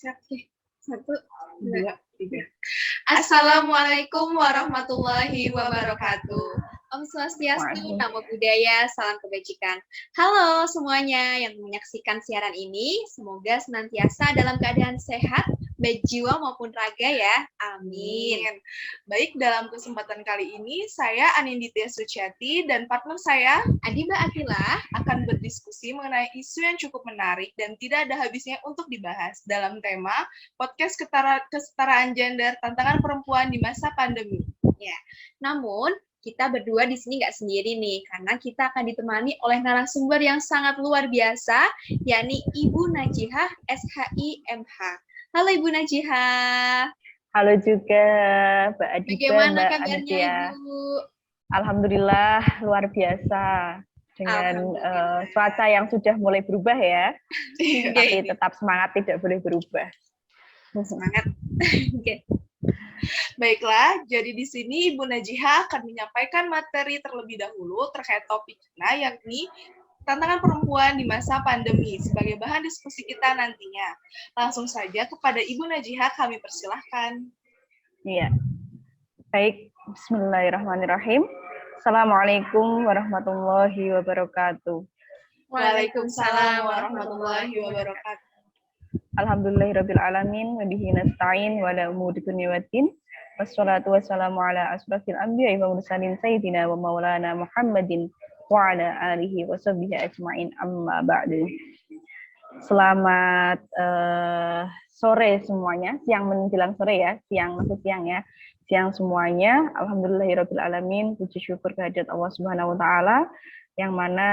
Oke. 1, 2, 3. Assalamualaikum warahmatullahi wabarakatuh. Om Swastiastu, Namo Buddhaya, salam kebajikan. Halo semuanya yang menyaksikan siaran ini, semoga senantiasa dalam keadaan sehat, baik jiwa maupun raga ya. Amin. Baik, dalam kesempatan kali ini, saya Anindita Suciati dan partner saya, Adiba Atila, akan berdiskusi mengenai isu yang cukup menarik dan tidak ada habisnya untuk dibahas dalam tema podcast kesetaraan gender, tantangan perempuan di masa pandemi. Ya, namun kita berdua di sini nggak sendiri nih, karena kita akan ditemani oleh narasumber yang sangat luar biasa, yakni Ibu Najihah, SHIMH. Halo Ibu Najihah. Halo juga Mbak Adiba, Bagaimana Mbak kabarnya Anadia. Ibu? Alhamdulillah luar biasa dengan cuaca yang sudah mulai berubah ya, tapi tetap semangat tidak boleh berubah. Semangat. Okay. Baiklah, jadi di sini Ibu Najihah akan menyampaikan materi terlebih dahulu terkait topik kita, yakni tantangan perempuan di masa pandemi sebagai bahan diskusi kita nantinya. Langsung saja kepada Ibu Najihah kami persilahkan. Iya, baik. Bismillahirrahmanirrahim. Assalamualaikum warahmatullahi wabarakatuh. Waalaikumsalam warahmatullahi wabarakatuh. Alhamdulillahirabbil alamin wa bihi nasta'in wa la umuri dunya waddin. Wassalatu wassalamu ala asrofil anbiya'i wa mursalin sayyidina wa maulana Muhammadin wa ala alihi wa sahbihi ajma'in amma ba'du. Selamat sore semuanya, siang menjelang sore ya, siang masih siang ya. Siang semuanya, alhamdulillahirabbil alamin, puji syukur kehadirat Allah Subhanahu wa taala yang mana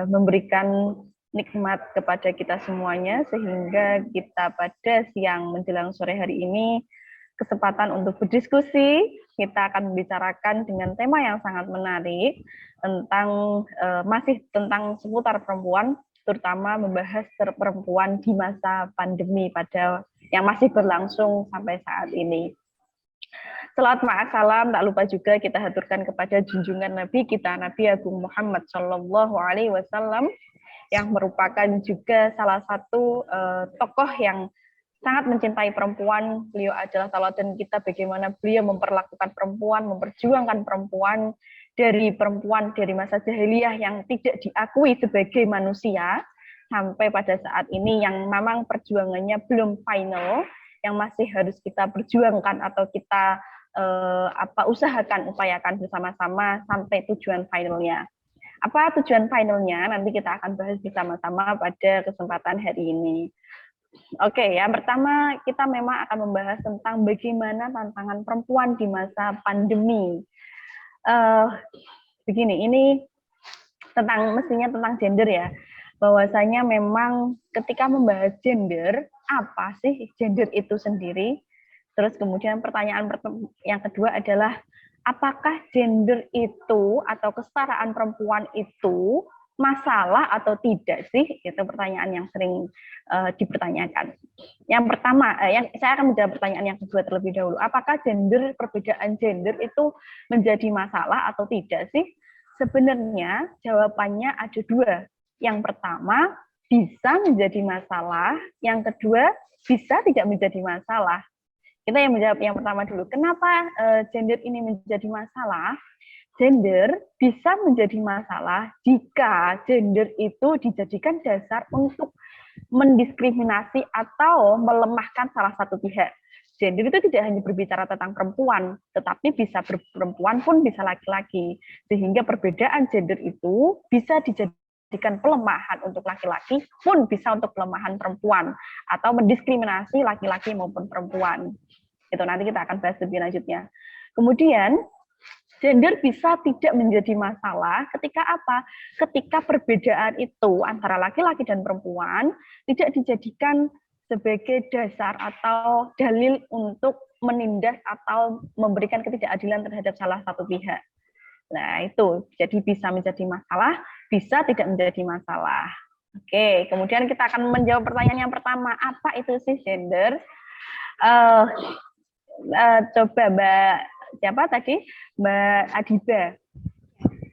memberikan nikmat kepada kita semuanya sehingga kita pada siang menjelang sore hari ini kesempatan untuk berdiskusi. Kita akan membicarakan dengan tema yang sangat menarik tentang masih tentang seputar perempuan, terutama membahas perempuan di masa pandemi pada yang masih berlangsung sampai saat ini. Salat ma'asalam, tak lupa juga kita haturkan kepada junjungan Nabi kita, Nabi Agung Muhammad Shallallahu Alaihi Wasallam, yang merupakan juga salah satu tokoh yang sangat mencintai perempuan. Beliau adalah teladan kita bagaimana beliau memperlakukan perempuan, memperjuangkan perempuan dari masa jahiliyah yang tidak diakui sebagai manusia sampai pada saat ini yang memang perjuangannya belum final, yang masih harus kita perjuangkan atau kita upayakan bersama-sama sampai tujuan finalnya. Apa tujuan finalnya? Nanti kita akan bahas bersama-sama pada kesempatan hari ini. Oke, yang pertama kita memang akan membahas tentang bagaimana tantangan perempuan di masa pandemi. Begini, ini mestinya tentang gender ya. Bahwasanya memang ketika membahas gender, apa sih gender itu sendiri? Terus kemudian pertanyaan yang kedua adalah apakah gender itu atau kesetaraan perempuan itu masalah atau tidak sih? Itu pertanyaan yang sering dipertanyakan. Yang pertama, saya akan menjawab pertanyaan yang kedua terlebih dahulu. Apakah perbedaan gender itu menjadi masalah atau tidak sih? Sebenarnya jawabannya ada dua. Yang pertama, bisa menjadi masalah. Yang kedua, bisa tidak menjadi masalah. Kita yang menjawab yang pertama dulu. Kenapa gender ini menjadi masalah? Gender bisa menjadi masalah jika gender itu dijadikan dasar untuk mendiskriminasi atau melemahkan salah satu pihak. Gender itu tidak hanya berbicara tentang perempuan, tetapi bisa perempuan pun bisa laki-laki. Sehingga perbedaan gender itu bisa dijadikan pelemahan untuk laki-laki pun bisa untuk pelemahan perempuan atau mendiskriminasi laki-laki maupun perempuan. Itu nanti kita akan bahas lebih lanjutnya. Kemudian gender bisa tidak menjadi masalah ketika apa? Ketika perbedaan itu antara laki-laki dan perempuan tidak dijadikan sebagai dasar atau dalil untuk menindas atau memberikan ketidakadilan terhadap salah satu pihak. Nah, itu jadi bisa menjadi masalah, bisa tidak menjadi masalah. Oke, kemudian kita akan menjawab pertanyaan yang pertama, apa itu sih gender? Coba Mbak siapa tadi? Mbak Adiba.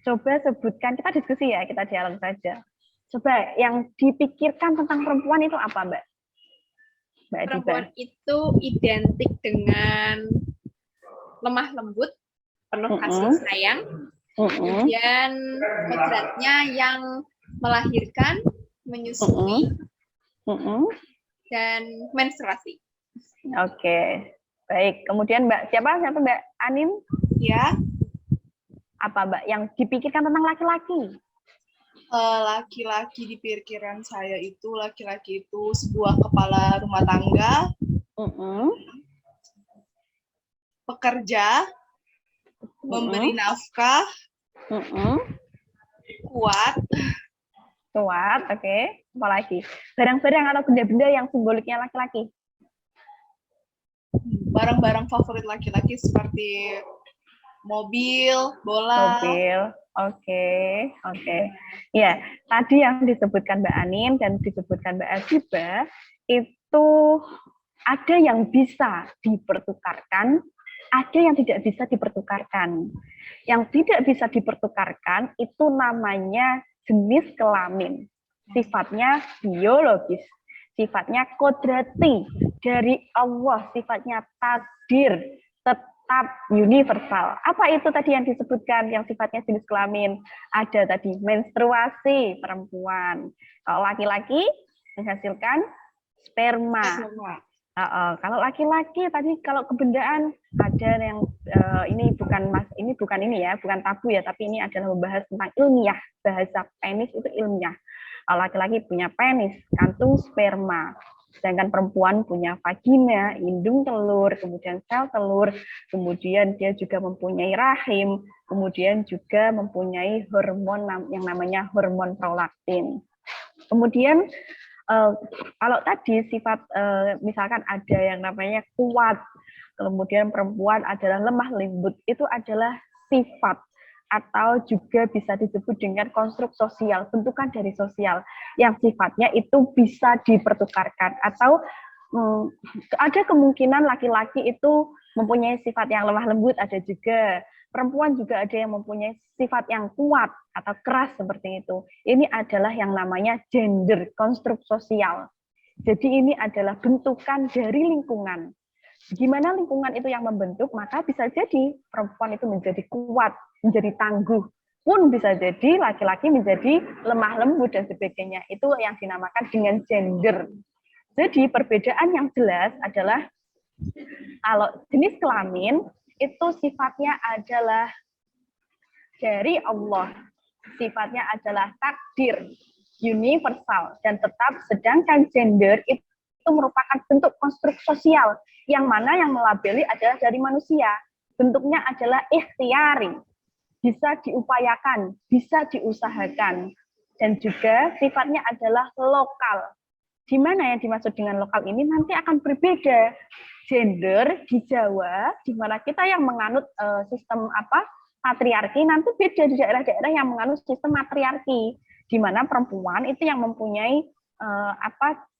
Coba sebutkan, kita diskusi ya, kita dialog saja. Coba yang dipikirkan tentang perempuan itu apa, Mbak? Mbak Adiba? Perempuan itu identik dengan lemah lembut, penuh kasih sayang, kemudian kodratnya yang melahirkan, menyusui, dan menstruasi. Oke, baik. Kemudian Mbak siapa Mbak Anin? Ya, Apa Mbak yang dipikirkan tentang laki-laki? laki-laki di pikiran saya itu, laki-laki itu sebuah kepala rumah tangga, pekerja, memberi nafkah, kuat. Kuat, oke. Apalagi? Barang-barang atau benda-benda yang simboliknya laki-laki? Barang-barang favorit laki-laki seperti mobil, bola. Mobil, oke. Ya, tadi yang disebutkan Mbak Anin dan disebutkan Mbak Adiba, itu ada yang bisa dipertukarkan, ada yang tidak bisa dipertukarkan. Yang tidak bisa dipertukarkan itu namanya jenis kelamin. Sifatnya biologis, sifatnya kodrati dari Allah, sifatnya takdir, tetap universal. Apa itu tadi yang disebutkan yang sifatnya jenis kelamin? Ada tadi menstruasi perempuan. Kalau laki-laki menghasilkan sperma. Kalau laki-laki tadi kalau kebendaan ada yang ini bukan bukan tabu ya, tapi ini adalah membahas tentang ilmiah, bahasa penis itu ilmiah. Kalau laki-laki punya penis, kantung sperma, sedangkan perempuan punya vagina, indung telur, kemudian sel telur, kemudian dia juga mempunyai rahim, kemudian juga mempunyai hormon yang namanya hormon prolaktin. Kemudian kalau tadi sifat misalkan ada yang namanya kuat, kemudian perempuan adalah lemah lembut, itu adalah sifat atau juga bisa disebut dengan konstruk sosial, bentukan dari sosial yang sifatnya itu bisa dipertukarkan atau ada kemungkinan laki-laki itu mempunyai sifat yang lemah lembut, ada juga perempuan juga ada yang mempunyai sifat yang kuat atau keras seperti itu. Ini adalah yang namanya gender, konstruk sosial. Jadi ini adalah bentukan dari lingkungan. Gimana lingkungan itu yang membentuk, maka bisa jadi perempuan itu menjadi kuat, menjadi tangguh. Pun bisa jadi laki-laki menjadi lemah lembut dan sebagainya. Itu yang dinamakan dengan gender. Jadi perbedaan yang jelas adalah kalau jenis kelamin itu sifatnya adalah dari Allah. Sifatnya adalah takdir, universal, dan tetap, sedangkan gender itu merupakan bentuk konstruk sosial, yang mana yang melabeli adalah dari manusia. Bentuknya adalah ikhtiari, bisa diupayakan, bisa diusahakan, dan juga sifatnya adalah lokal. Di mana yang dimaksud dengan lokal ini nanti akan berbeda. Gender di Jawa, di mana kita yang menganut sistem patriarki, nanti beda di daerah-daerah yang menganut sistem matriarki, di mana perempuan itu yang mempunyai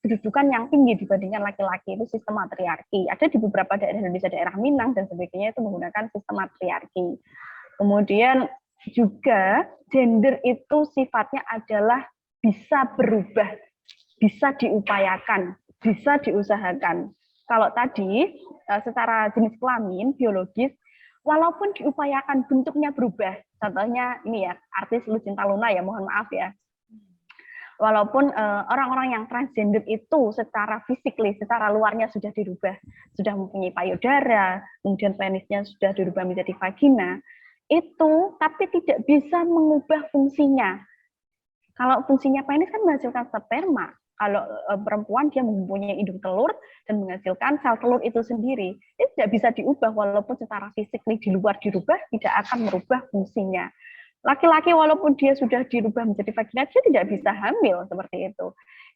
kedudukan yang tinggi dibandingkan laki-laki, itu sistem matriarki. Ada di beberapa daerah Indonesia, daerah Minang dan sebagainya itu menggunakan sistem matriarki. Kemudian juga gender itu sifatnya adalah bisa berubah, bisa diupayakan, bisa diusahakan. Kalau tadi secara jenis kelamin biologis, walaupun diupayakan bentuknya berubah, contohnya ini ya artis Lucinta Luna ya, mohon maaf ya. Walaupun orang-orang yang transgender itu secara fisikly, secara luarnya sudah dirubah, sudah mempunyai payudara, kemudian penisnya sudah dirubah menjadi vagina, itu tapi tidak bisa mengubah fungsinya. Kalau fungsinya penis kan menghasilkan sperma. Kalau perempuan dia mempunyai indung telur dan menghasilkan sel telur itu sendiri, itu tidak bisa diubah walaupun secara fisik di luar dirubah tidak akan merubah fungsinya. Laki-laki walaupun dia sudah dirubah menjadi vagina, dia tidak bisa hamil seperti itu.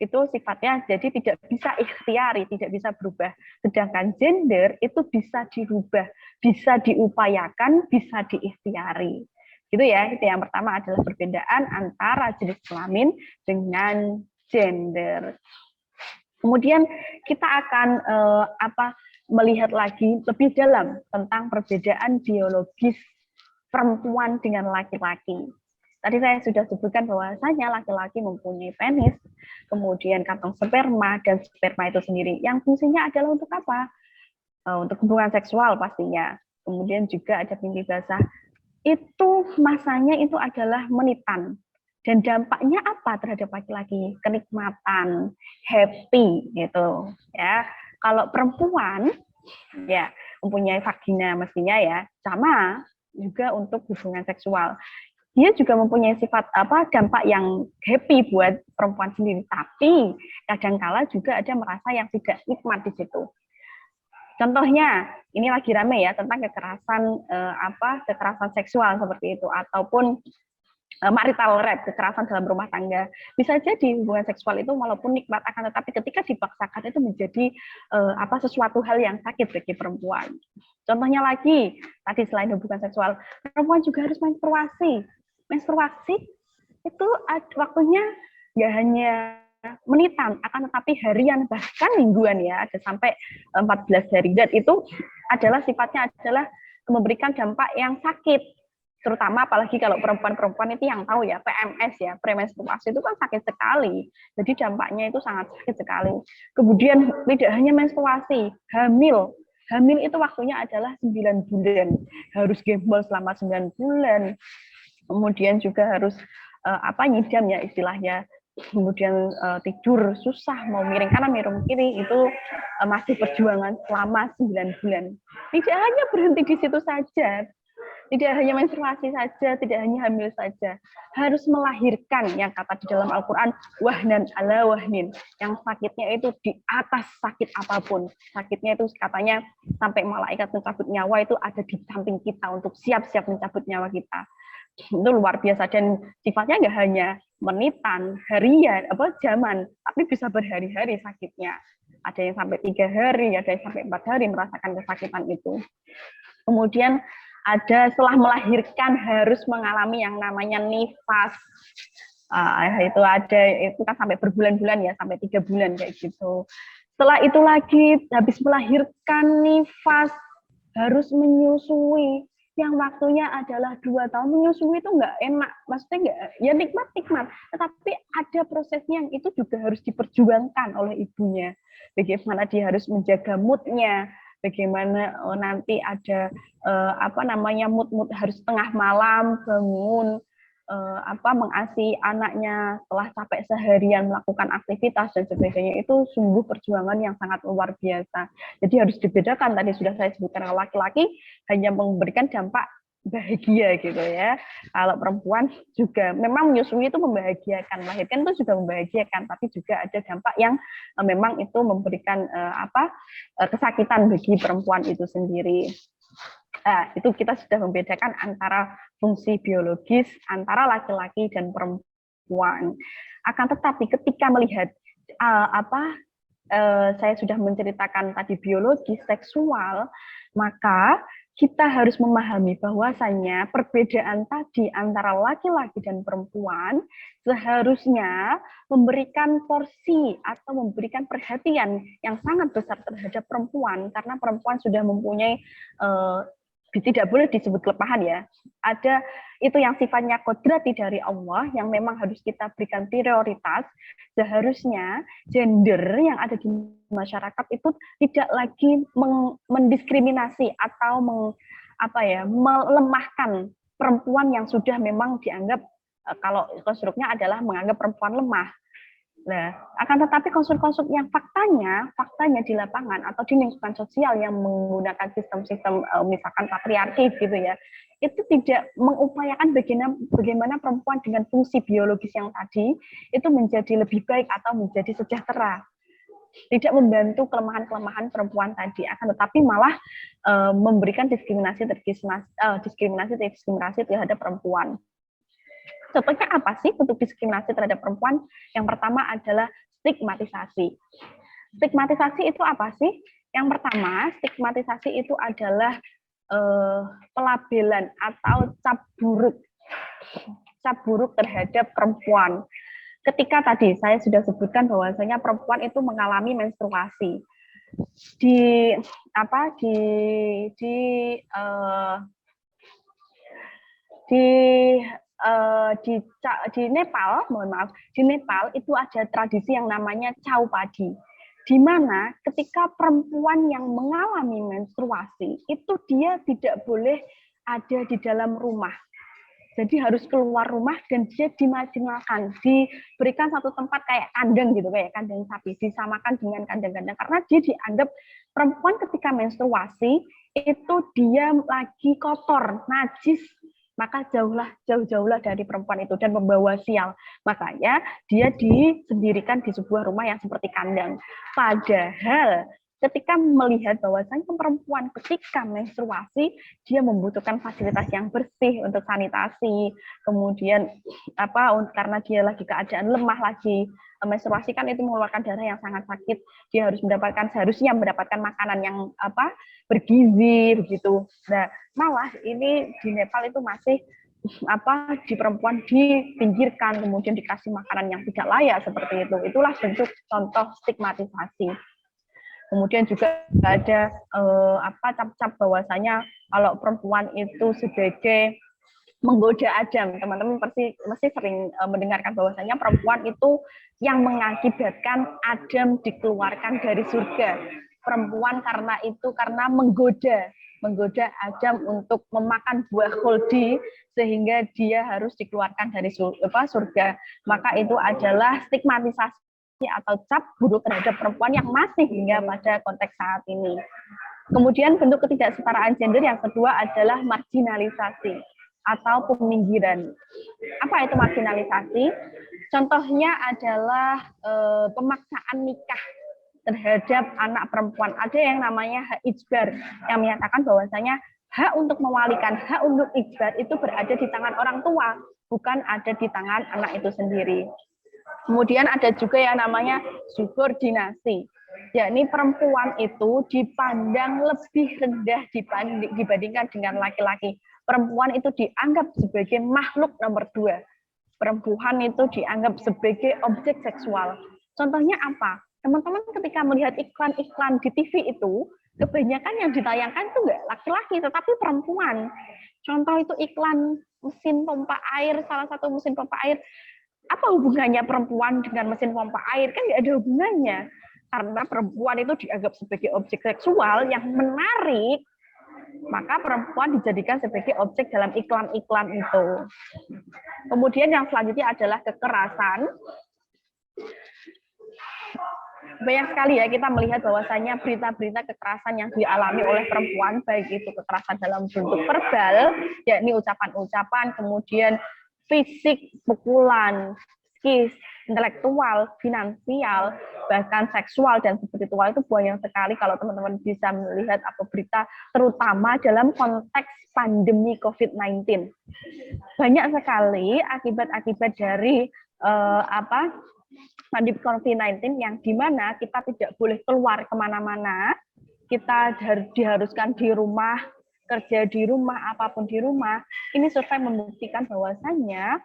Itu sifatnya jadi tidak bisa ikhtiari, tidak bisa berubah. Sedangkan gender itu bisa dirubah, bisa diupayakan, bisa diikhtiari. Gitu ya. Itu yang pertama adalah perbedaan antara jenis kelamin dengan gender. Kemudian kita akan melihat lagi lebih dalam tentang perbedaan biologis perempuan dengan laki-laki. Tadi saya sudah sebutkan bahwasanya laki-laki mempunyai penis, kemudian kantong sperma, dan sperma itu sendiri yang fungsinya adalah untuk apa? Untuk hubungan seksual pastinya. Kemudian juga ada mimpi basah. Itu masanya itu adalah menitan. Dan dampaknya apa terhadap laki-laki? Kenikmatan, happy gitu ya. Kalau perempuan ya mempunyai vagina mestinya ya sama juga untuk hubungan seksual. Dia juga mempunyai sifat dampak yang happy buat perempuan sendiri, tapi kadangkala juga ada merasa yang tidak nikmat di situ. Contohnya, ini lagi rame ya tentang kekerasan seksual seperti itu, ataupun marital rape, kekerasan dalam rumah tangga. Bisa jadi hubungan seksual itu walaupun nikmat, akan tetapi ketika dipaksakan itu menjadi sesuatu hal yang sakit bagi perempuan. Contohnya lagi, tadi selain hubungan seksual, perempuan juga harus menstruasi. Menstruasi itu waktunya nggak hanya menitan, akan tetapi harian bahkan mingguan ya, ada sampai 14 hari. Dan itu adalah sifatnya adalah memberikan dampak yang sakit, terutama apalagi kalau perempuan-perempuan itu yang tahu ya, PMS ya, premenstruasi itu kan sakit sekali. Jadi dampaknya itu sangat sakit sekali. Kemudian tidak hanya menstruasi, hamil itu waktunya adalah 9 bulan. Harus gembol selama 9 bulan. Kemudian juga harus nyidam ya istilahnya. Kemudian tidur susah, mau miring kanan miring kiri, itu masih perjuangan selama 9 bulan. Tidak hanya berhenti di situ saja, tidak hanya menstruasi saja, tidak hanya hamil saja, harus melahirkan yang kata di dalam Al-Quran, wahnan ala wahnin, yang sakitnya itu di atas sakit apapun. Sakitnya itu katanya sampai malaikat mencabut nyawa itu ada di samping kita untuk siap-siap mencabut nyawa kita. Itu luar biasa, dan sifatnya nggak hanya menitan, harian, jaman, tapi bisa berhari-hari sakitnya. Ada yang sampai 3 hari, ada yang sampai 4 hari merasakan kesakitan itu. Kemudian ada setelah melahirkan harus mengalami yang namanya nifas. Itu kan sampai berbulan-bulan ya, sampai 3 bulan kayak gitu. Setelah itu lagi habis melahirkan nifas harus menyusui, yang waktunya adalah 2 tahun. Menyusui itu nggak enak, maksudnya nggak ya nikmat, tetapi ada prosesnya yang itu juga harus diperjuangkan oleh ibunya. Bagaimana dia harus menjaga moodnya, bagaimana nanti ada mood harus tengah malam bangun, mengasihi anaknya setelah capek seharian melakukan aktivitas dan sebagainya. Itu sungguh perjuangan yang sangat luar biasa. Jadi harus dibedakan, tadi sudah saya sebutkan, kalau laki-laki hanya memberikan dampak bahagia gitu ya. Kalau perempuan juga memang menyusui itu membahagiakan, melahirkan itu juga membahagiakan, tapi juga ada dampak yang memang itu memberikan kesakitan bagi perempuan itu sendiri. Itu kita sudah membedakan antara fungsi biologis antara laki-laki dan perempuan. Akan tetapi ketika melihat saya sudah menceritakan tadi biologis, seksual, maka kita harus memahami bahwasannya perbedaan tadi antara laki-laki dan perempuan seharusnya memberikan porsi atau memberikan perhatian yang sangat besar terhadap perempuan, karena perempuan sudah mempunyai tidak boleh disebut kelemahan ya. Ada itu yang sifatnya kodrati dari Allah yang memang harus kita berikan prioritas. Seharusnya gender yang ada di masyarakat itu tidak lagi mendiskriminasi atau melemahkan perempuan yang sudah memang dianggap, kalau konstruknya adalah menganggap perempuan lemah. Nah, akan tetapi konstruk-konstruk yang faktanya di lapangan atau di lingkungan sosial yang menggunakan sistem-sistem misalkan patriarki gitu ya, itu tidak mengupayakan bagaimana perempuan dengan fungsi biologis yang tadi itu menjadi lebih baik atau menjadi sejahtera. Tidak membantu kelemahan-kelemahan perempuan tadi, akan tetapi malah memberikan diskriminasi terhadap perempuan. Contohnya apa sih bentuk diskriminasi terhadap perempuan? Yang pertama adalah stigmatisasi. Stigmatisasi itu apa sih? Yang pertama, stigmatisasi itu adalah pelabelan atau cap buruk terhadap perempuan. Ketika tadi saya sudah sebutkan bahwasanya perempuan itu mengalami menstruasi. Di di Nepal, mohon maaf, di Nepal itu ada tradisi yang namanya Chhaupadi, di mana ketika perempuan yang mengalami menstruasi itu dia tidak boleh ada di dalam rumah. Jadi harus keluar rumah dan dia dimarginalkan, diberikan satu tempat kayak kandang gitu, kayak kandang sapi, disamakan dengan kandang-kandang karena dia dianggap perempuan ketika menstruasi itu dia lagi kotor, najis, maka jauh-jauhlah dari perempuan itu dan membawa sial. Makanya dia disendirikan di sebuah rumah yang seperti kandang. Padahal ketika melihat bahwasannya perempuan ketika menstruasi dia membutuhkan fasilitas yang bersih untuk sanitasi, kemudian karena dia lagi keadaan lemah, lagi menstruasi kan itu mengeluarkan darah yang sangat sakit, dia seharusnya mendapatkan makanan yang bergizi begitu. Nah, malah ini di Nepal itu masih di perempuan dipinggirkan, kemudian dikasih makanan yang tidak layak seperti itu. Itulah bentuk contoh stigmatisasi. Kemudian juga ada cap-cap bahwasanya kalau perempuan itu sebagai menggoda Adam. Teman-teman mesti sering mendengarkan bahwasanya perempuan itu yang mengakibatkan Adam dikeluarkan dari surga. Perempuan karena menggoda Adam untuk memakan buah khuldi sehingga dia harus dikeluarkan dari surga. Maka itu adalah stigmatisasi atau cap buruk terhadap perempuan yang masih hingga pada konteks saat ini. Kemudian bentuk ketidaksetaraan gender yang kedua adalah marginalisasi atau peminggiran. Apa itu marginalisasi? Contohnya adalah pemaksaan nikah terhadap anak perempuan. Ada yang namanya hak ijbar yang menyatakan bahwasanya hak untuk mewalikan, hak untuk ijbar itu berada di tangan orang tua, bukan ada di tangan anak itu sendiri. Kemudian ada juga yang namanya subordinasi, yakni perempuan itu dipandang lebih rendah dibandingkan dengan laki-laki. Perempuan itu dianggap sebagai makhluk nomor 2. Perempuan itu dianggap sebagai objek seksual. Contohnya apa? Teman-teman ketika melihat iklan-iklan di TV itu, kebanyakan yang ditayangkan itu enggak laki-laki, tetapi perempuan. Contoh itu iklan mesin pompa air, salah satu mesin pompa air. Apa hubungannya perempuan dengan mesin pompa air? Kan nggak ada hubungannya. Karena perempuan itu dianggap sebagai objek seksual yang menarik, maka perempuan dijadikan sebagai objek dalam iklan-iklan itu. Kemudian yang selanjutnya adalah kekerasan. Banyak sekali ya kita melihat bahwasanya berita-berita kekerasan yang dialami oleh perempuan, baik itu kekerasan dalam bentuk verbal, yakni ucapan-ucapan, kemudian fisik, pukulan, psikis, intelektual, finansial, bahkan seksual dan spiritual itu banyak sekali kalau teman-teman bisa melihat berita terutama dalam konteks pandemi COVID-19. Banyak sekali akibat-akibat dari pandemi COVID-19 yang dimana kita tidak boleh keluar kemana-mana, kita diharuskan di rumah, kerja di rumah, apapun di rumah. Ini survei membuktikan bahwasannya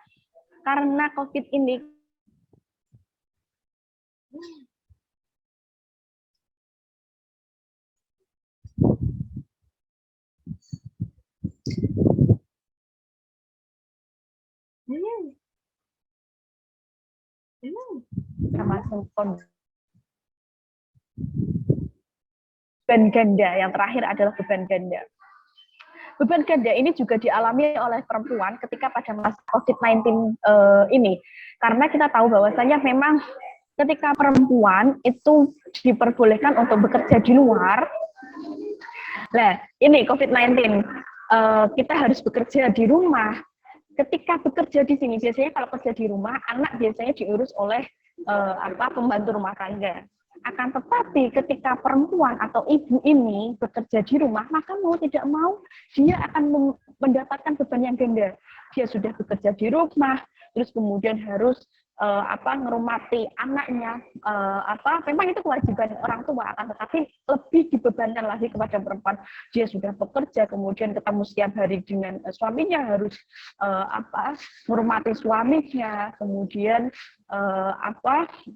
karena COVID ini beban ganda. Yang terakhir adalah beban ganda. Beban ganda ini juga dialami oleh perempuan ketika pada masa COVID-19 ini. Karena kita tahu bahwasanya memang ketika perempuan itu diperbolehkan untuk bekerja di luar. Nah, ini COVID-19. Kita harus bekerja di rumah. Ketika bekerja di sini, biasanya kalau kerja di rumah, anak biasanya diurus oleh pembantu rumah tangga. Akan tetapi ketika perempuan atau ibu ini bekerja di rumah, maka mau tidak mau dia akan mendapatkan beban yang ganda. Dia sudah bekerja di rumah, terus kemudian harus ngerumati anaknya, memang itu kewajiban orang tua, akan tetapi lebih dibebankan lagi kepada perempuan. Dia sudah bekerja, kemudian ketemu setiap hari dengan suaminya, harus ngerumati suaminya, kemudian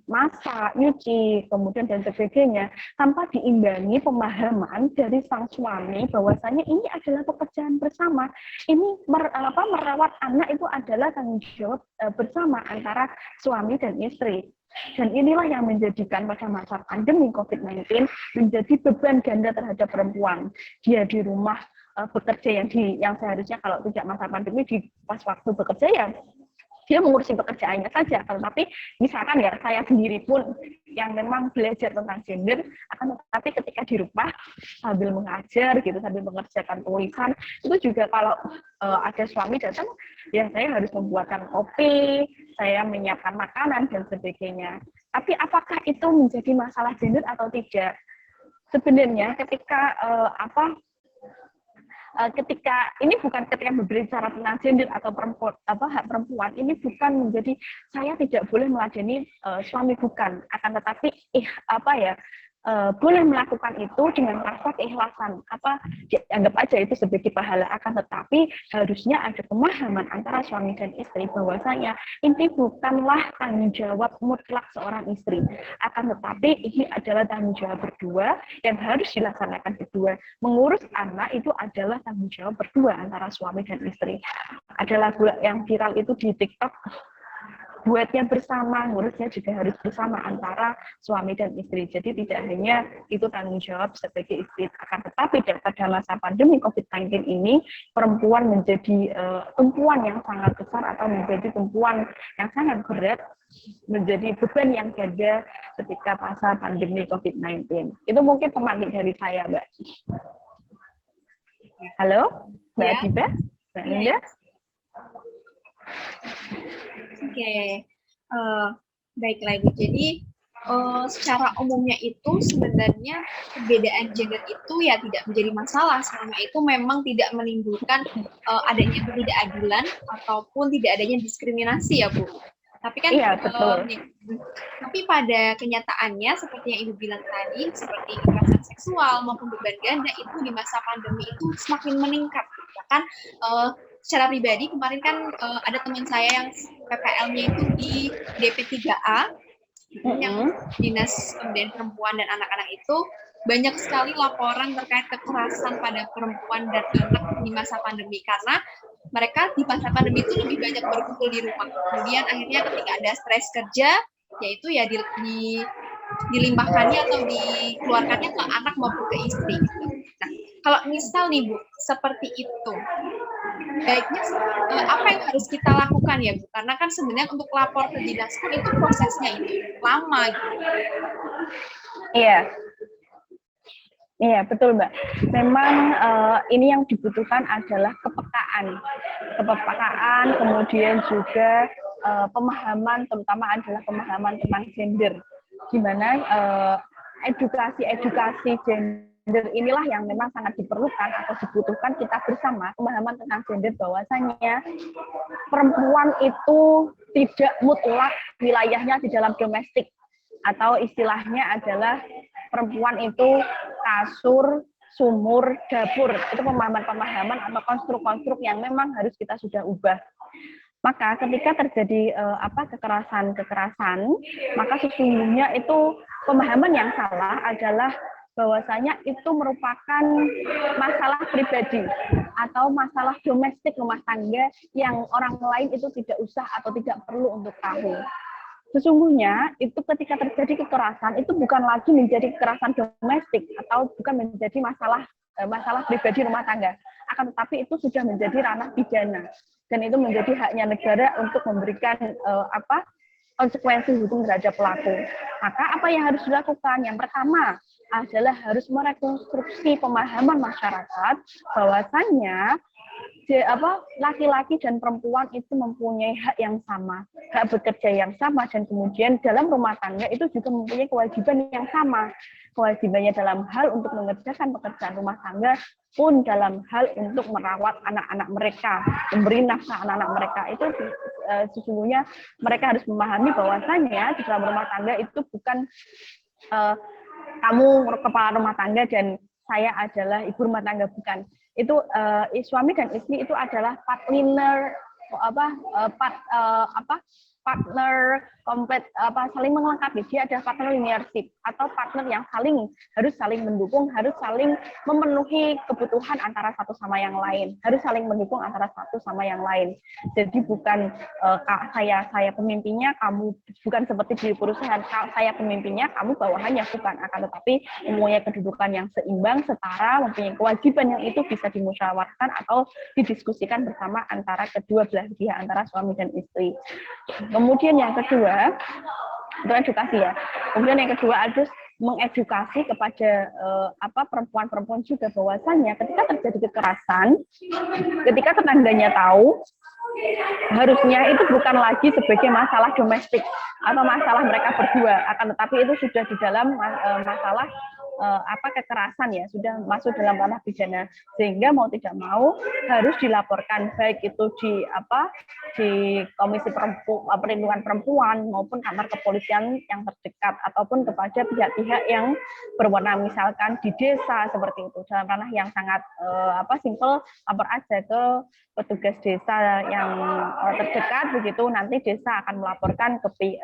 masak, nyuci, kemudian dan sebagainya, tanpa diimbangi pemahaman dari sang suami bahwasanya ini adalah pekerjaan bersama. Ini merawat anak itu adalah tanggung jawab bersama antara suami dan istri. Dan inilah yang menjadikan pada masa pandemi COVID-19 menjadi beban ganda terhadap perempuan. Dia di rumah bekerja yang seharusnya kalau tidak masa pandemi di pas waktu bekerja ya dia mengurusi pekerjaannya saja. Tetapi misalkan ya saya sendiri pun yang memang belajar tentang gender, akan tetapi ketika di rumah sambil mengajar gitu, sambil mengerjakan tulisan, itu juga kalau ada suami datang, ya saya harus membuatkan kopi, saya menyiapkan makanan dan sebagainya. Tapi apakah itu menjadi masalah gender atau tidak? Sebenarnya ketika ketika ini bukan ketika berbicara tentang gender atau perempuan hak perempuan, ini bukan menjadi saya tidak boleh meladeni suami, bukan, akan tetapi boleh melakukan itu dengan rasa keikhlasan, dianggap aja itu sebagai pahala, akan tetapi harusnya ada pemahaman antara suami dan istri bahwasanya ini bukanlah tanggung jawab mutlak seorang istri, akan tetapi ini adalah tanggung jawab berdua yang harus dilaksanakan berdua. Mengurus anak itu adalah tanggung jawab berdua antara suami dan istri. Ada lagu yang viral itu di TikTok, buatnya bersama, ngurusnya juga harus bersama antara suami dan istri. Jadi tidak hanya itu tanggung jawab sebagai istri, akan tetapi pada masa pandemi COVID-19 ini perempuan menjadi tumpuan yang sangat besar atau menjadi tumpuan yang sangat berat, menjadi beban yang ganda ketika masa pandemi COVID-19. Itu mungkin pemantik dari saya, Mbak. Halo, Mbak Adiba, Mbak Linda. Oke, baiklah Ibu. Jadi secara umumnya itu sebenarnya perbedaan gender itu ya tidak menjadi masalah selama itu memang tidak menimbulkan adanya ketidakadilan ataupun tidak adanya diskriminasi ya Bu. Tapi kan tapi pada kenyataannya seperti yang Ibu bilang tadi, seperti kekerasan seksual maupun beban ganda itu di masa pandemi itu semakin meningkat. Bahkan secara pribadi kemarin kan ada teman saya yang PPL-nya itu di DP3A, yang Dinas Pemberdayaan Perempuan dan Anak-anak itu banyak sekali laporan terkait kekerasan pada perempuan dan anak di masa pandemi, karena mereka di masa pandemi itu lebih banyak berkumpul di rumah. Kemudian akhirnya ketika ada stres kerja, yaitu ya dilimpahkannya atau dikeluarkannya ke anak maupun ke istri. Nah, kalau misal nih Bu, seperti itu, baiknya apa yang harus kita lakukan ya Bu? Karena kan sebenarnya untuk lapor ke dinas pun itu prosesnya itu lama gitu. Iya, betul Mbak. Memang ini yang dibutuhkan adalah kepekaan, kemudian juga pemahaman, terutama adalah pemahaman tentang gender, di mana edukasi gender inilah yang memang sangat diperlukan atau dibutuhkan kita bersama, pemahaman tentang gender bahwasanya perempuan itu tidak mutlak wilayahnya di dalam domestik, atau istilahnya adalah perempuan itu kasur, sumur, dapur. Itu pemahaman-pemahaman atau konstruk-konstruk yang memang harus kita sudah ubah. Maka ketika terjadi kekerasan, maka sesungguhnya itu pemahaman yang salah adalah bahwasanya itu merupakan masalah pribadi atau masalah domestik rumah tangga yang orang lain itu tidak usah atau tidak perlu untuk tahu. Sesungguhnya itu ketika terjadi kekerasan itu bukan lagi menjadi kekerasan domestik atau bukan menjadi masalah pribadi rumah tangga, akan tetapi itu sudah menjadi ranah pidana dan itu menjadi haknya negara untuk memberikan konsekuensi hukum terhadap pelaku. Maka apa yang harus dilakukan? Yang pertama adalah harus merekonstruksi pemahaman masyarakat bahwasannya laki-laki dan perempuan itu mempunyai hak yang sama, hak bekerja yang sama, dan kemudian dalam rumah tangga itu juga mempunyai kewajiban yang sama. Kewajibannya dalam hal untuk mengerjakan pekerjaan rumah tangga pun dalam hal untuk merawat anak-anak mereka, memberi nafkah anak-anak mereka. Itu sesungguhnya mereka harus memahami bahwasannya di dalam rumah tangga itu bukan kamu kepala rumah tangga dan saya adalah ibu rumah tangga, bukan. Itu suami dan istri itu adalah partner partner komplit saling melengkapi. Dia ada partner linearship atau partner yang harus saling mendukung, harus saling memenuhi kebutuhan antara satu sama yang lain, harus saling mendukung antara satu sama yang lain. Jadi bukan saya pemimpinnya, kamu bukan seperti di perusahaan saya pemimpinnya, kamu bawahannya, bukan, akan tetapi mempunyai kedudukan yang seimbang, setara, mempunyai kewajiban yang itu bisa dimusyawarahkan atau didiskusikan bersama antara kedua belah pihak, antara suami dan istri. Kemudian yang kedua, itu edukasi ya. Kemudian yang kedua harus mengedukasi kepada perempuan-perempuan juga bahwasannya ketika terjadi kekerasan, ketika tetangganya tahu, harusnya itu bukan lagi sebagai masalah domestik atau masalah mereka berdua, akan tetapi itu sudah di dalam masalah kekerasan ya, sudah masuk dalam ranah pidana, sehingga mau tidak mau harus dilaporkan, baik itu di Komisi Perlindungan Perempuan maupun kantor kepolisian yang terdekat ataupun kepada pihak-pihak yang berwenang, misalkan di desa seperti itu, dalam ranah yang sangat simpel, lapor aja ke petugas desa yang terdekat, begitu nanti desa akan melaporkan ke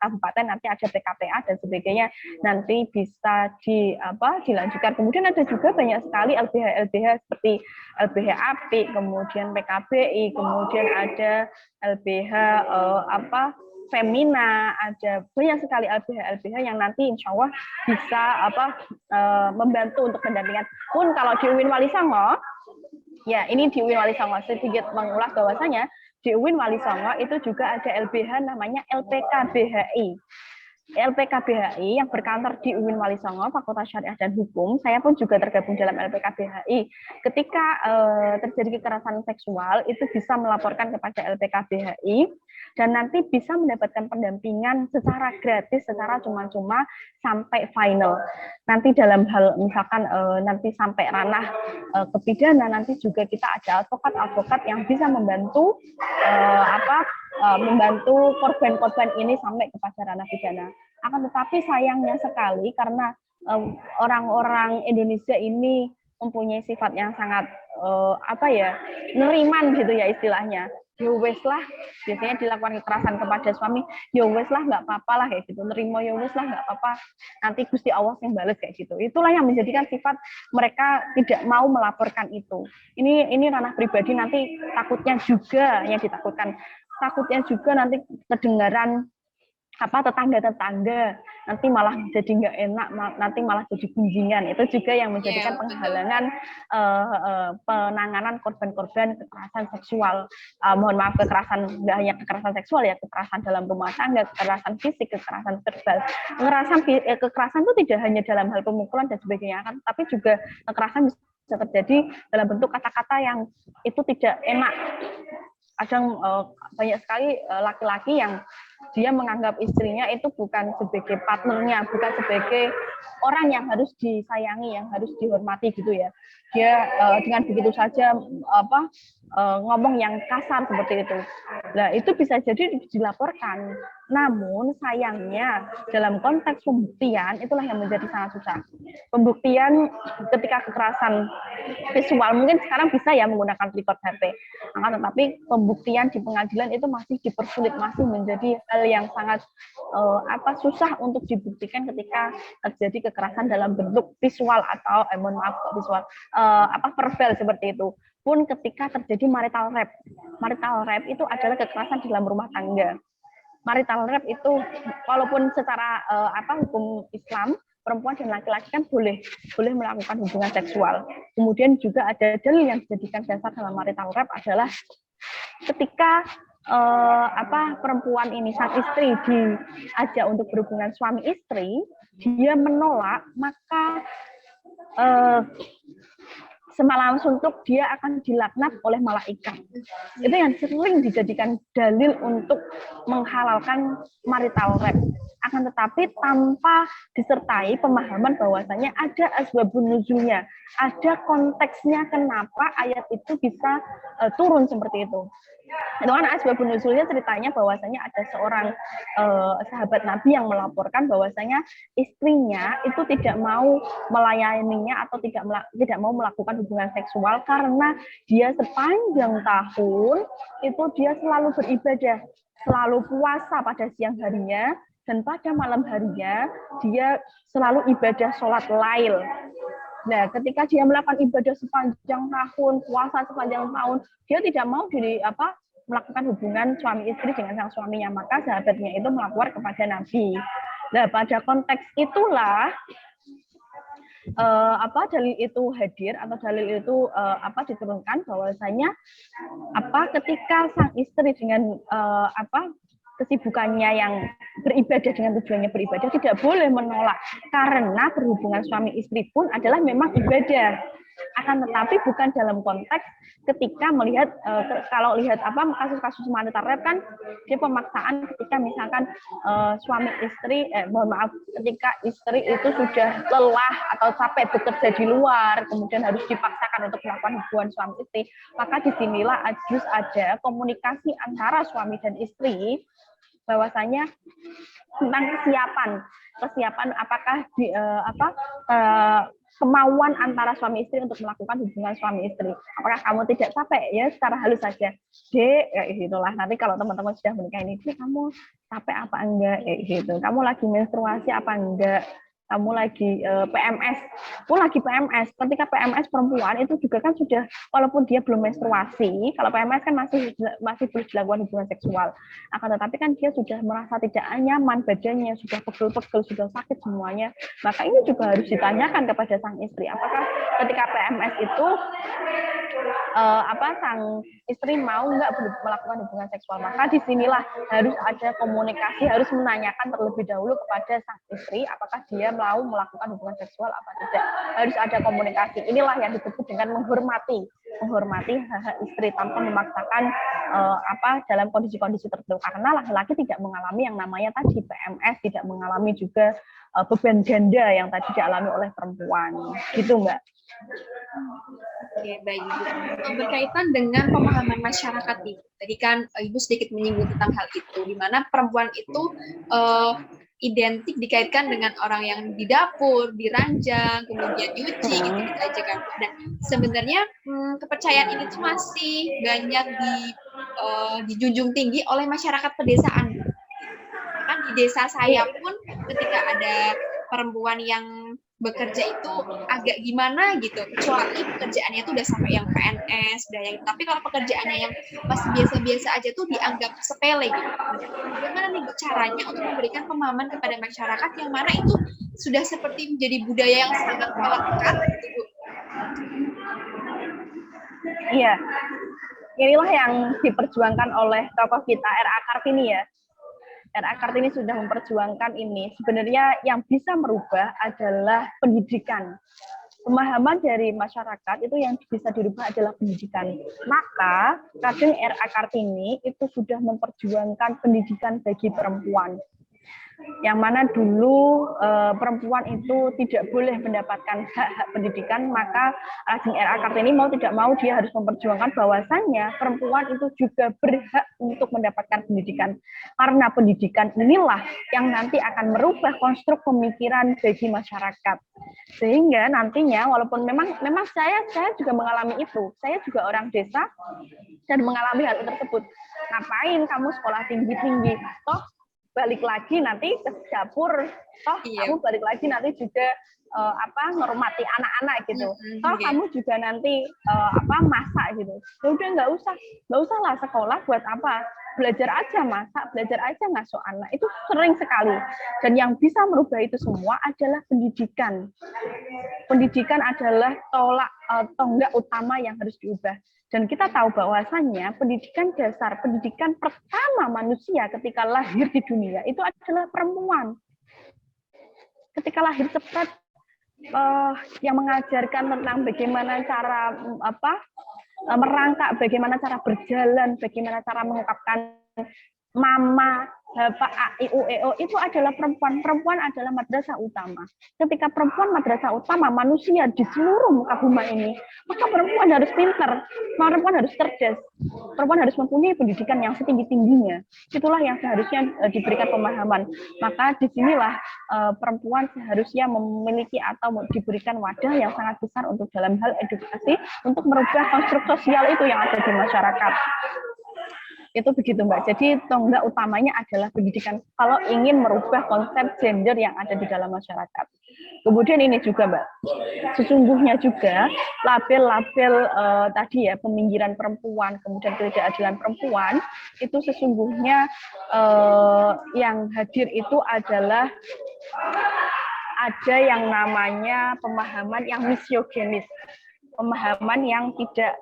kabupaten, nanti ada PKPA dan sebagainya, nanti bisa dilanjutkan. Kemudian ada juga banyak sekali LBH seperti LBH API, kemudian PKBI, kemudian ada LBH Femina, ada banyak sekali LBH yang nanti insya Allah bisa membantu untuk pendampingan. Pun kalau di UIN Wali Songo, ya ini di UIN Wali Songo sedikit mengulas bahwasanya di UIN Wali Songo itu juga ada LBH namanya LPKBHI. LPKBHI yang berkantor di UIN Wali Songo, Fakultas Syariah dan Hukum. Saya pun juga tergabung dalam LPKBHI. Ketika terjadi kekerasan seksual, itu bisa melaporkan kepada LPKBHI dan nanti bisa mendapatkan pendampingan secara gratis, secara cuma-cuma sampai final. Nanti dalam hal misalkan nanti sampai ranah kepidana, nanti juga kita ada advokat-advokat yang bisa membantu membantu korban-korban ini sampai kepada ranah pidana. Akan tetapi sayangnya sekali karena orang-orang Indonesia ini mempunyai sifat yang sangat neriman gitu ya istilahnya. Ya wes lah, biasanya dilakukan kekerasan kepada suami, ya wes lah nggak apa-apa lah kayak gitu, nerima ya wes lah nggak apa-apa, nanti Gusti Allah yang balas kayak gitu. Itulah yang menjadikan sifat mereka tidak mau melaporkan itu. Ini ranah pribadi, nanti takutnya juga yang ditakutkan, takutnya juga nanti kedengaran tetangga-tetangga, nanti malah jadi nggak enak, nanti malah jadi gunjingan. Itu juga yang menjadikan penghalangan penanganan korban-korban kekerasan seksual. Mohon maaf, kekerasan nggak hanya kekerasan seksual ya, kekerasan dalam rumah tangga, kekerasan fisik, kekerasan verbal. Kekerasan itu tidak hanya dalam hal pemukulan dan sebagainya, kan, tapi juga kekerasan bisa terjadi dalam bentuk kata-kata yang itu tidak enak. Kadang banyak sekali laki-laki yang dia menganggap istrinya itu bukan sebagai partnernya, bukan sebagai orang yang harus disayangi, yang harus dihormati gitu ya. Dia dengan begitu saja ngomong yang kasar seperti itu. Nah, itu bisa jadi dilaporkan. Namun sayangnya dalam konteks pembuktian itulah yang menjadi sangat susah. Pembuktian ketika kekerasan visual mungkin sekarang bisa ya menggunakan record HP. Tetapi pembuktian di pengadilan itu masih dipersulit, masih menjadi hal yang sangat susah untuk dibuktikan ketika terjadi kekerasan dalam bentuk visual atau visual verbal seperti itu. Pun ketika terjadi marital rape itu adalah kekerasan dalam rumah tangga. Marital rape itu walaupun secara hukum Islam perempuan dan laki-laki kan boleh melakukan hubungan seksual. Kemudian juga ada dalil yang dijadikan dasar dalam marital rape adalah ketika perempuan ini sang istri diajak untuk berhubungan suami istri, dia menolak, maka semalam suntuk dia akan dilaknat oleh malaikat. Itu yang sering dijadikan dalil untuk menghalalkan marital rape. Akan tetapi tanpa disertai pemahaman bahwasanya ada asbabun nuzulnya, ada konteksnya kenapa ayat itu bisa turun seperti itu. Itu kan asbabun nuzulnya ceritanya bahwasanya ada seorang sahabat Nabi yang melaporkan bahwasanya istrinya itu tidak mau melayaninya atau tidak mau melakukan hubungan seksual karena dia sepanjang tahun itu dia selalu beribadah. selalu puasa pada siang harinya, dan pada malam harinya dia selalu ibadah sholat lail. Nah, ketika dia melakukan ibadah sepanjang tahun, puasa sepanjang tahun, dia tidak mau melakukan hubungan suami istri dengan sang suaminya, maka sahabatnya itu melapor kepada Nabi. Nah, pada konteks itulah dalil itu hadir atau dalil itu diturunkan bahwasanya ketika sang istri dengan kesibukannya yang beribadah dengan tujuannya beribadah tidak boleh menolak, karena berhubungan suami istri pun adalah memang ibadah. Akan tetapi bukan dalam konteks ketika melihat kalau lihat kasus-kasus wanita rep kan dia pemaksaan ketika misalkan suami istri ketika istri itu sudah lelah atau capek bekerja di luar kemudian harus dipaksakan untuk melakukan hubungan suami istri, maka disinilah harus ada komunikasi antara suami dan istri bahwasanya tentang kesiapan apakah kemauan antara suami istri untuk melakukan hubungan suami istri. Apakah kamu tidak capek? Ya secara halus saja. Dek, kayak gitulah. Nanti kalau teman-teman sudah menikah ini, kamu capek apa enggak? Kayak gitu. Kamu lagi menstruasi apa enggak? Kamu lagi PMS. Lagi PMS. Ketika PMS perempuan itu juga kan sudah, walaupun dia belum menstruasi, kalau PMS kan masih boleh dilakukan hubungan seksual. Akan tetapi kan dia sudah merasa tidak nyaman badannya, sudah pegel-pegel, sudah sakit semuanya. Maka ini juga harus ditanyakan kepada sang istri, apakah ketika PMS itu sang istri mau nggak melakukan hubungan seksual. Maka disinilah harus ada komunikasi, harus menanyakan terlebih dahulu kepada sang istri apakah dia mau melakukan hubungan seksual apa tidak. Harus ada komunikasi. Inilah yang disebut dengan menghormati hak istri tanpa memaksakan dalam kondisi-kondisi tertentu. Karena laki-laki tidak mengalami yang namanya tadi PMS, tidak mengalami juga beban ganda yang tadi dialami oleh perempuan. Gitu, Mbak. Oke, baik Ibu. Berkaitan dengan pemahaman masyarakat Ibu. Tadi kan Ibu sedikit menyinggung tentang hal itu, di mana perempuan itu identik dikaitkan dengan orang yang di dapur, di ranjang, kemudian nyuci, gitu aja kan. Dan sebenarnya kepercayaan ini tuh masih banyak dijunjung tinggi oleh masyarakat pedesaan. Kan di desa saya pun ketika ada perempuan yang bekerja itu agak gimana gitu, kecuali pekerjaannya itu udah sampai yang PNS, tapi kalau pekerjaannya yang masih biasa-biasa aja tuh dianggap sepele gitu. Bagaimana nih caranya untuk memberikan pemahaman kepada masyarakat yang mana itu sudah seperti menjadi budaya yang sangat melekat gitu, Bu? Iya, inilah yang diperjuangkan oleh tokoh kita R.A. Kartini ya. R.A. Kartini sudah memperjuangkan ini. Sebenarnya yang bisa merubah adalah pendidikan. Pemahaman dari masyarakat itu yang bisa dirubah adalah pendidikan. Maka kadang R.A. Kartini itu sudah memperjuangkan pendidikan bagi perempuan. Yang mana dulu perempuan itu tidak boleh mendapatkan hak-hak pendidikan, maka Lajeng R.A. Kartini mau tidak mau dia harus memperjuangkan bahwasannya perempuan itu juga berhak untuk mendapatkan pendidikan. Karena pendidikan inilah yang nanti akan merubah konstruk pemikiran bagi masyarakat. Sehingga nantinya walaupun memang saya juga mengalami itu. Saya juga orang desa dan mengalami hal tersebut. Ngapain kamu sekolah tinggi-tinggi? Toh balik lagi nanti ke dapur, kamu balik lagi nanti juga menghormati anak-anak gitu. Kamu juga nanti masak gitu. Ya udah nggak usah lah sekolah buat apa? Belajar aja masak, belajar aja ngasuh anak. Itu sering sekali. Dan yang bisa merubah itu semua adalah pendidikan. Pendidikan adalah tonggak utama yang harus diubah. Dan kita tahu bahwasannya pendidikan dasar, pendidikan pertama manusia ketika lahir di dunia itu adalah perempuan. Ketika lahir cepat, yang mengajarkan tentang bagaimana cara merangkak, bagaimana cara berjalan, bagaimana cara mengungkapkan mama, bapak, a, i, u, e, o, itu adalah perempuan. Perempuan adalah madrasah utama. Ketika perempuan madrasah utama manusia di seluruh muka bumi ini, maka perempuan harus pintar, perempuan harus cerdas, perempuan harus mempunyai pendidikan yang setinggi-tingginya. Itulah yang seharusnya diberikan pemahaman. Maka disinilah perempuan seharusnya memiliki atau diberikan wadah yang sangat besar untuk dalam hal edukasi, untuk merubah konstruk sosial itu yang ada di masyarakat. Itu begitu Mbak. Jadi tonggak utamanya adalah pendidikan kalau ingin merubah konsep gender yang ada di dalam masyarakat. Kemudian ini juga Mbak, sesungguhnya juga label-label tadi ya, peminggiran perempuan, kemudian ketidakadilan perempuan, itu sesungguhnya yang hadir itu adalah ada yang namanya pemahaman yang misoginis, pemahaman yang tidak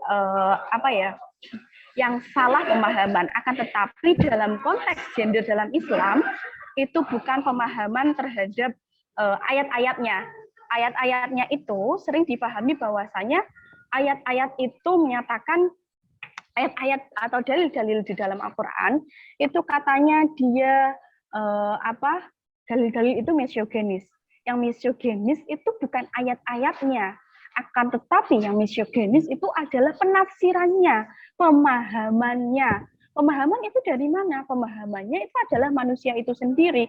yang salah pemahaman. Akan tetapi dalam konteks gender dalam Islam itu bukan pemahaman terhadap ayat-ayatnya. Ayat-ayatnya itu sering dipahami bahwasanya ayat-ayat itu menyatakan ayat-ayat atau dalil-dalil di dalam Al-Quran itu katanya dia dalil-dalil itu misoginis. Yang misoginis itu bukan ayat-ayatnya, akan tetapi yang misoginis itu adalah penafsirannya, pemahamannya. Pemahaman itu dari mana? Pemahamannya itu adalah manusia itu sendiri,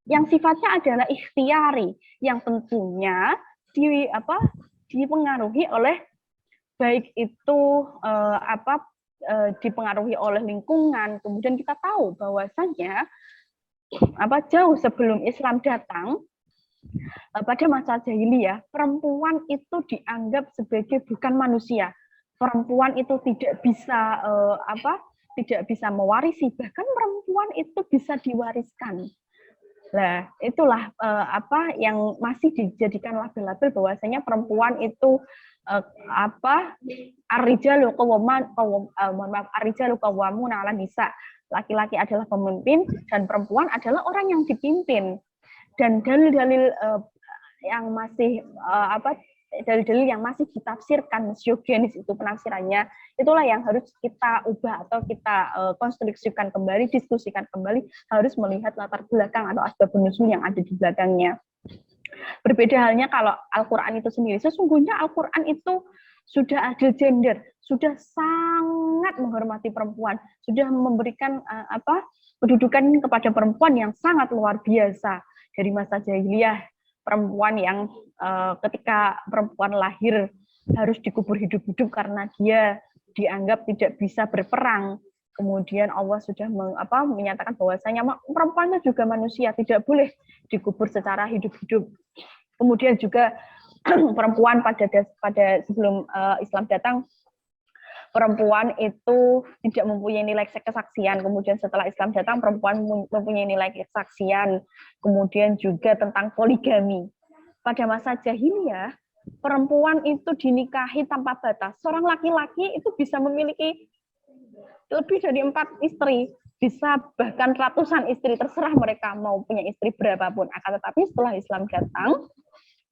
yang sifatnya adalah ikhtiari, yang tentunya dipengaruhi oleh baik itu dipengaruhi oleh lingkungan. Kemudian kita tahu bahwasanya jauh sebelum Islam datang, pada masa jahiliyah, perempuan itu dianggap sebagai bukan manusia. Perempuan itu tidak bisa tidak bisa mewarisi, bahkan perempuan itu bisa diwariskan. Nah, itulah yang masih dijadikan label-label bahwasanya perempuan itu ar-rijalu qawwamuna 'alan nisa. Laki-laki adalah pemimpin dan perempuan adalah orang yang dipimpin. Dan dalil-dalil yang masih dalil-dalil yang masih ditafsirkan misoginis itu penafsirannya, itulah yang harus kita ubah atau kita konstruksikan kembali, diskusikan kembali, harus melihat latar belakang atau asbab nuzul yang ada di belakangnya. Berbeda halnya kalau Al-Quran itu sendiri, sesungguhnya Al-Quran itu sudah adil gender, sudah sangat menghormati perempuan, sudah memberikan kedudukan kepada perempuan yang sangat luar biasa. Dari masa jahiliyah, perempuan yang ketika perempuan lahir harus dikubur hidup-hidup karena dia dianggap tidak bisa berperang. Kemudian Allah sudah menyatakan bahwasanya perempuan itu juga manusia, tidak boleh dikubur secara hidup-hidup. Kemudian juga perempuan pada sebelum Islam datang, perempuan itu tidak mempunyai nilai kesaksian. Kemudian setelah Islam datang, perempuan mempunyai nilai kesaksian. Kemudian juga tentang poligami. Pada masa jahiliyah, perempuan itu dinikahi tanpa batas. Seorang laki-laki itu bisa memiliki lebih dari 4 istri, bisa bahkan ratusan istri, terserah mereka mau punya istri berapapun. Akan tetapi setelah Islam datang,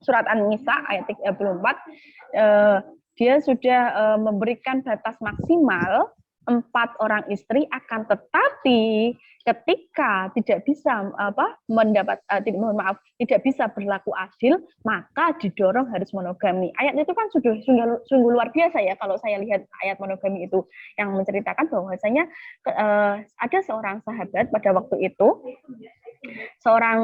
surat An-Nisa ayat 34, dia sudah memberikan batas maksimal 4 orang istri, akan tetapi ketika tidak bisa tidak bisa berlaku adil, maka didorong harus monogami. Ayat itu kan sungguh luar biasa ya kalau saya lihat ayat monogami itu, yang menceritakan bahwasanya ada seorang sahabat pada waktu itu, seorang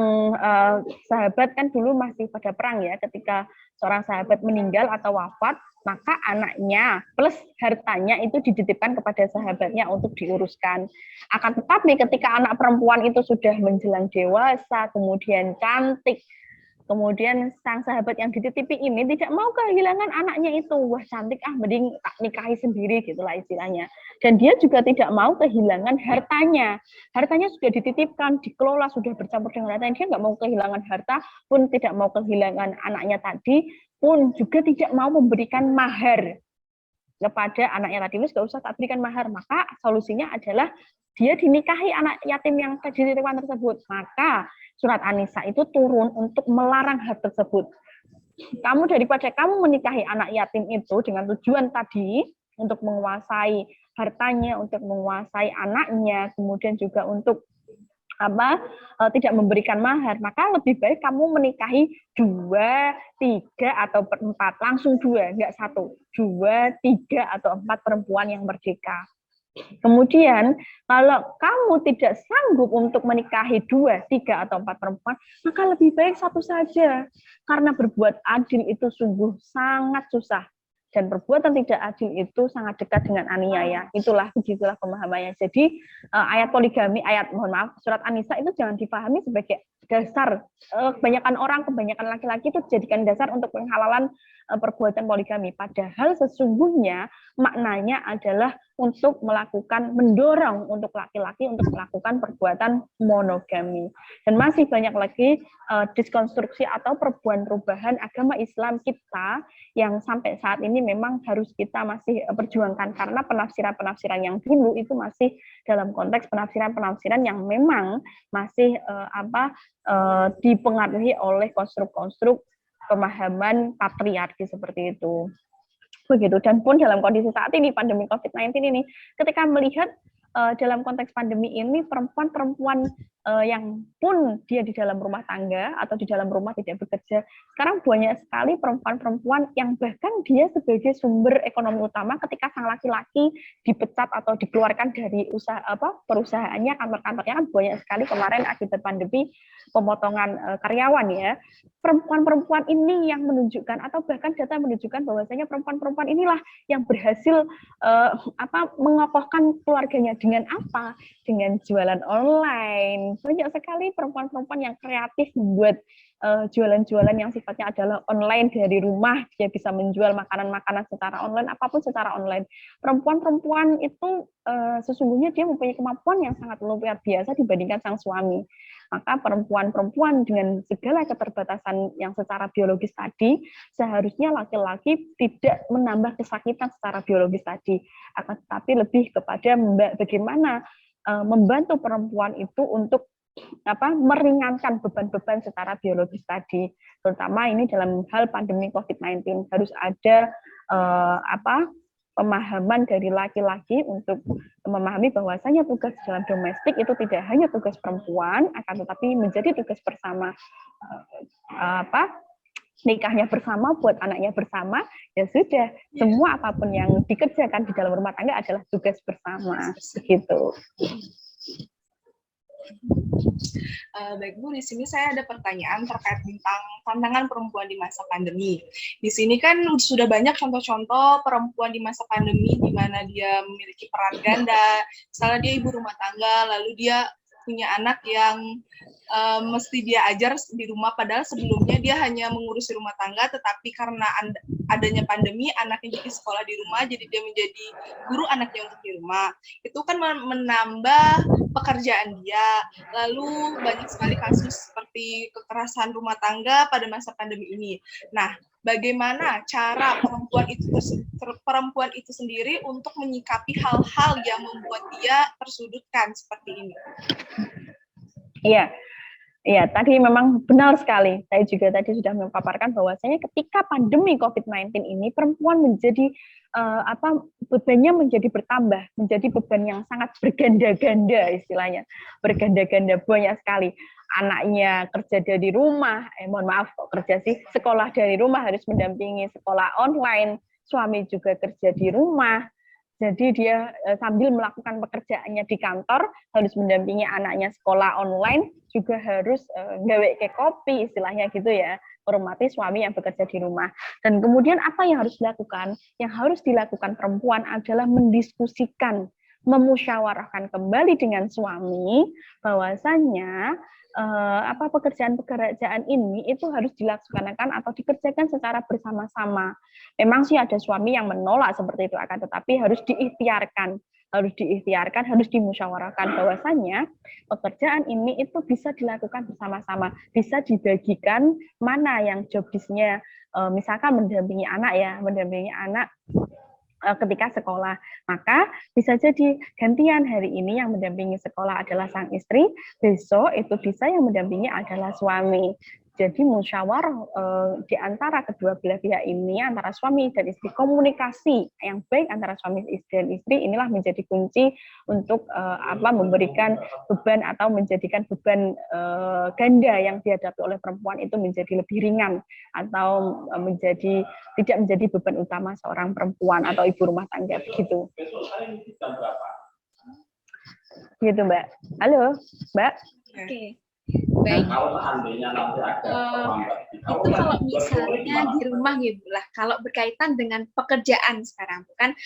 sahabat kan dulu masih pada perang ya, ketika seorang sahabat meninggal atau wafat, maka anaknya plus hartanya itu dititipkan kepada sahabatnya untuk diuruskan. Akan tetapi ketika anak perempuan itu sudah menjelang dewasa, kemudian cantik, kemudian sang sahabat yang dititipi ini tidak mau kehilangan anaknya itu. Wah cantik, mending tak nikahi sendiri, gitulah istilahnya. Dan dia juga tidak mau kehilangan hartanya. Hartanya sudah dititipkan, dikelola, sudah bercampur dengan hartanya. Dia nggak mau kehilangan harta, pun tidak mau kehilangan anaknya tadi, pun juga tidak mau memberikan mahar kepada anaknya tadi. Nggak usah tak berikan mahar. Maka solusinya adalah dia dinikahi anak yatim yang dititipkan tersebut. Maka surat An-Nisa itu turun untuk melarang hal tersebut. Daripada kamu menikahi anak yatim itu dengan tujuan tadi untuk menguasai hartanya, untuk menguasai anaknya, kemudian juga untuk tidak memberikan mahar, maka lebih baik kamu menikahi 2, 3, atau 4, langsung 2, enggak 1, 2, 3, atau 4 perempuan yang merdeka. Kemudian kalau kamu tidak sanggup untuk menikahi 2, 3, atau 4 perempuan, maka lebih baik 1 saja, karena berbuat adil itu sungguh sangat susah. dan perbuatan tidak adil itu sangat dekat dengan aniaya. Begitulah pemahamannya. Jadi ayat poligami, surat An-Nisa itu jangan dipahami sebagai dasar. Kebanyakan laki-laki itu dijadikan dasar untuk penghalalan perbuatan poligami. Padahal sesungguhnya maknanya adalah untuk mendorong untuk laki-laki untuk melakukan perbuatan monogami. Dan masih banyak lagi diskonstruksi atau perubahan agama Islam kita yang sampai saat ini memang harus kita masih perjuangkan, karena penafsiran-penafsiran yang dulu itu masih dalam konteks penafsiran-penafsiran yang memang masih dipengaruhi oleh konstruk-konstruk pemahaman patriarki seperti itu. Begitu. Dan pun dalam kondisi saat ini pandemi COVID-19 ini, ketika melihat dalam konteks pandemi ini perempuan-perempuan yang pun dia di dalam rumah tangga atau di dalam rumah tidak bekerja, sekarang banyak sekali perempuan-perempuan yang bahkan dia sebagai sumber ekonomi utama ketika sang laki-laki dipecat atau dikeluarkan dari perusahaannya, kantor-kantornya kan banyak sekali kemarin akibat pandemi pemotongan karyawan ya. Perempuan-perempuan ini yang menunjukkan atau bahkan data menunjukkan bahwasanya perempuan-perempuan inilah yang berhasil mengokohkan keluarganya dengan apa? Dengan jualan online. Banyak sekali perempuan-perempuan yang kreatif membuat jualan-jualan yang sifatnya adalah online dari rumah. Dia bisa menjual makanan-makanan secara online, apapun secara online. Perempuan-perempuan itu sesungguhnya dia mempunyai kemampuan yang sangat luar biasa dibandingkan sang suami. Maka perempuan-perempuan dengan segala keterbatasan yang secara biologis tadi, seharusnya laki-laki tidak menambah kesakitan secara biologis tadi, akan tetapi lebih kepada bagaimana membantu perempuan itu untuk meringankan beban-beban secara biologis tadi, terutama ini dalam hal pandemi COVID-19 harus ada pemahaman dari laki-laki untuk memahami bahwasanya tugas dalam domestik itu tidak hanya tugas perempuan, akan tetapi menjadi tugas bersama. Nikahnya bersama, buat anaknya bersama, ya sudah, semua apapun yang dikerjakan di dalam rumah tangga adalah tugas bersama, begitu. Baik Bu, di sini saya ada pertanyaan terkait tentang tantangan perempuan di masa pandemi. Di sini kan sudah banyak contoh-contoh perempuan di masa pandemi di mana dia memiliki peran ganda, misalnya dia ibu rumah tangga, lalu dia punya anak yang mesti dia ajar di rumah, padahal sebelumnya dia hanya mengurusi rumah tangga, tetapi karena adanya pandemi, anaknya jadi sekolah di rumah, jadi dia menjadi guru anaknya untuk di rumah. Itu kan menambah pekerjaan dia. Lalu banyak sekali kasus seperti kekerasan rumah tangga pada masa pandemi ini. Nah, bagaimana cara perempuan itu sendiri untuk menyikapi hal-hal yang membuat dia tersudutkan seperti ini? Iya, tadi memang benar sekali. Saya juga tadi sudah memaparkan bahwasanya ketika pandemi COVID-19 ini perempuan menjadi bebannya menjadi bertambah, menjadi beban yang sangat berganda-ganda istilahnya. Berganda-ganda banyak sekali. Anaknya kerja dari rumah, sekolah dari rumah harus mendampingi sekolah online, suami juga kerja di rumah. Jadi dia sambil melakukan pekerjaannya di kantor, harus mendampingi anaknya sekolah online, juga harus gawe ke kopi, istilahnya gitu ya, hormati suami yang bekerja di rumah. Dan kemudian apa yang harus dilakukan? Yang harus dilakukan perempuan adalah mendiskusikan, memusyawarahkan kembali dengan suami, bahwasanya pekerjaan ini itu harus dilaksanakan atau dikerjakan secara bersama-sama. Memang sih ada suami yang menolak seperti itu, akan tetapi harus diikhtiarkan, harus dimusyawarahkan bahwasanya pekerjaan ini itu bisa dilakukan bersama-sama, bisa dibagikan mana yang job desk-nya, misalkan mendampingi anak ketika sekolah, maka bisa jadi gantian hari ini yang mendampingi sekolah adalah sang istri, besok itu bisa yang mendampingi adalah suami. Jadi musyawarah di antara kedua belah pihak ini, antara suami dan istri, komunikasi yang baik antara suami dan istri inilah menjadi kunci untuk memberikan beban atau menjadikan beban ganda yang dihadapi oleh perempuan itu menjadi lebih ringan atau tidak menjadi beban utama seorang perempuan atau ibu rumah tangga begitu. Gitu Mbak. Halo Mbak. Oke. Baik. Itu kalau misalnya di rumah gitu lah, kalau berkaitan dengan pekerjaan sekarang, kan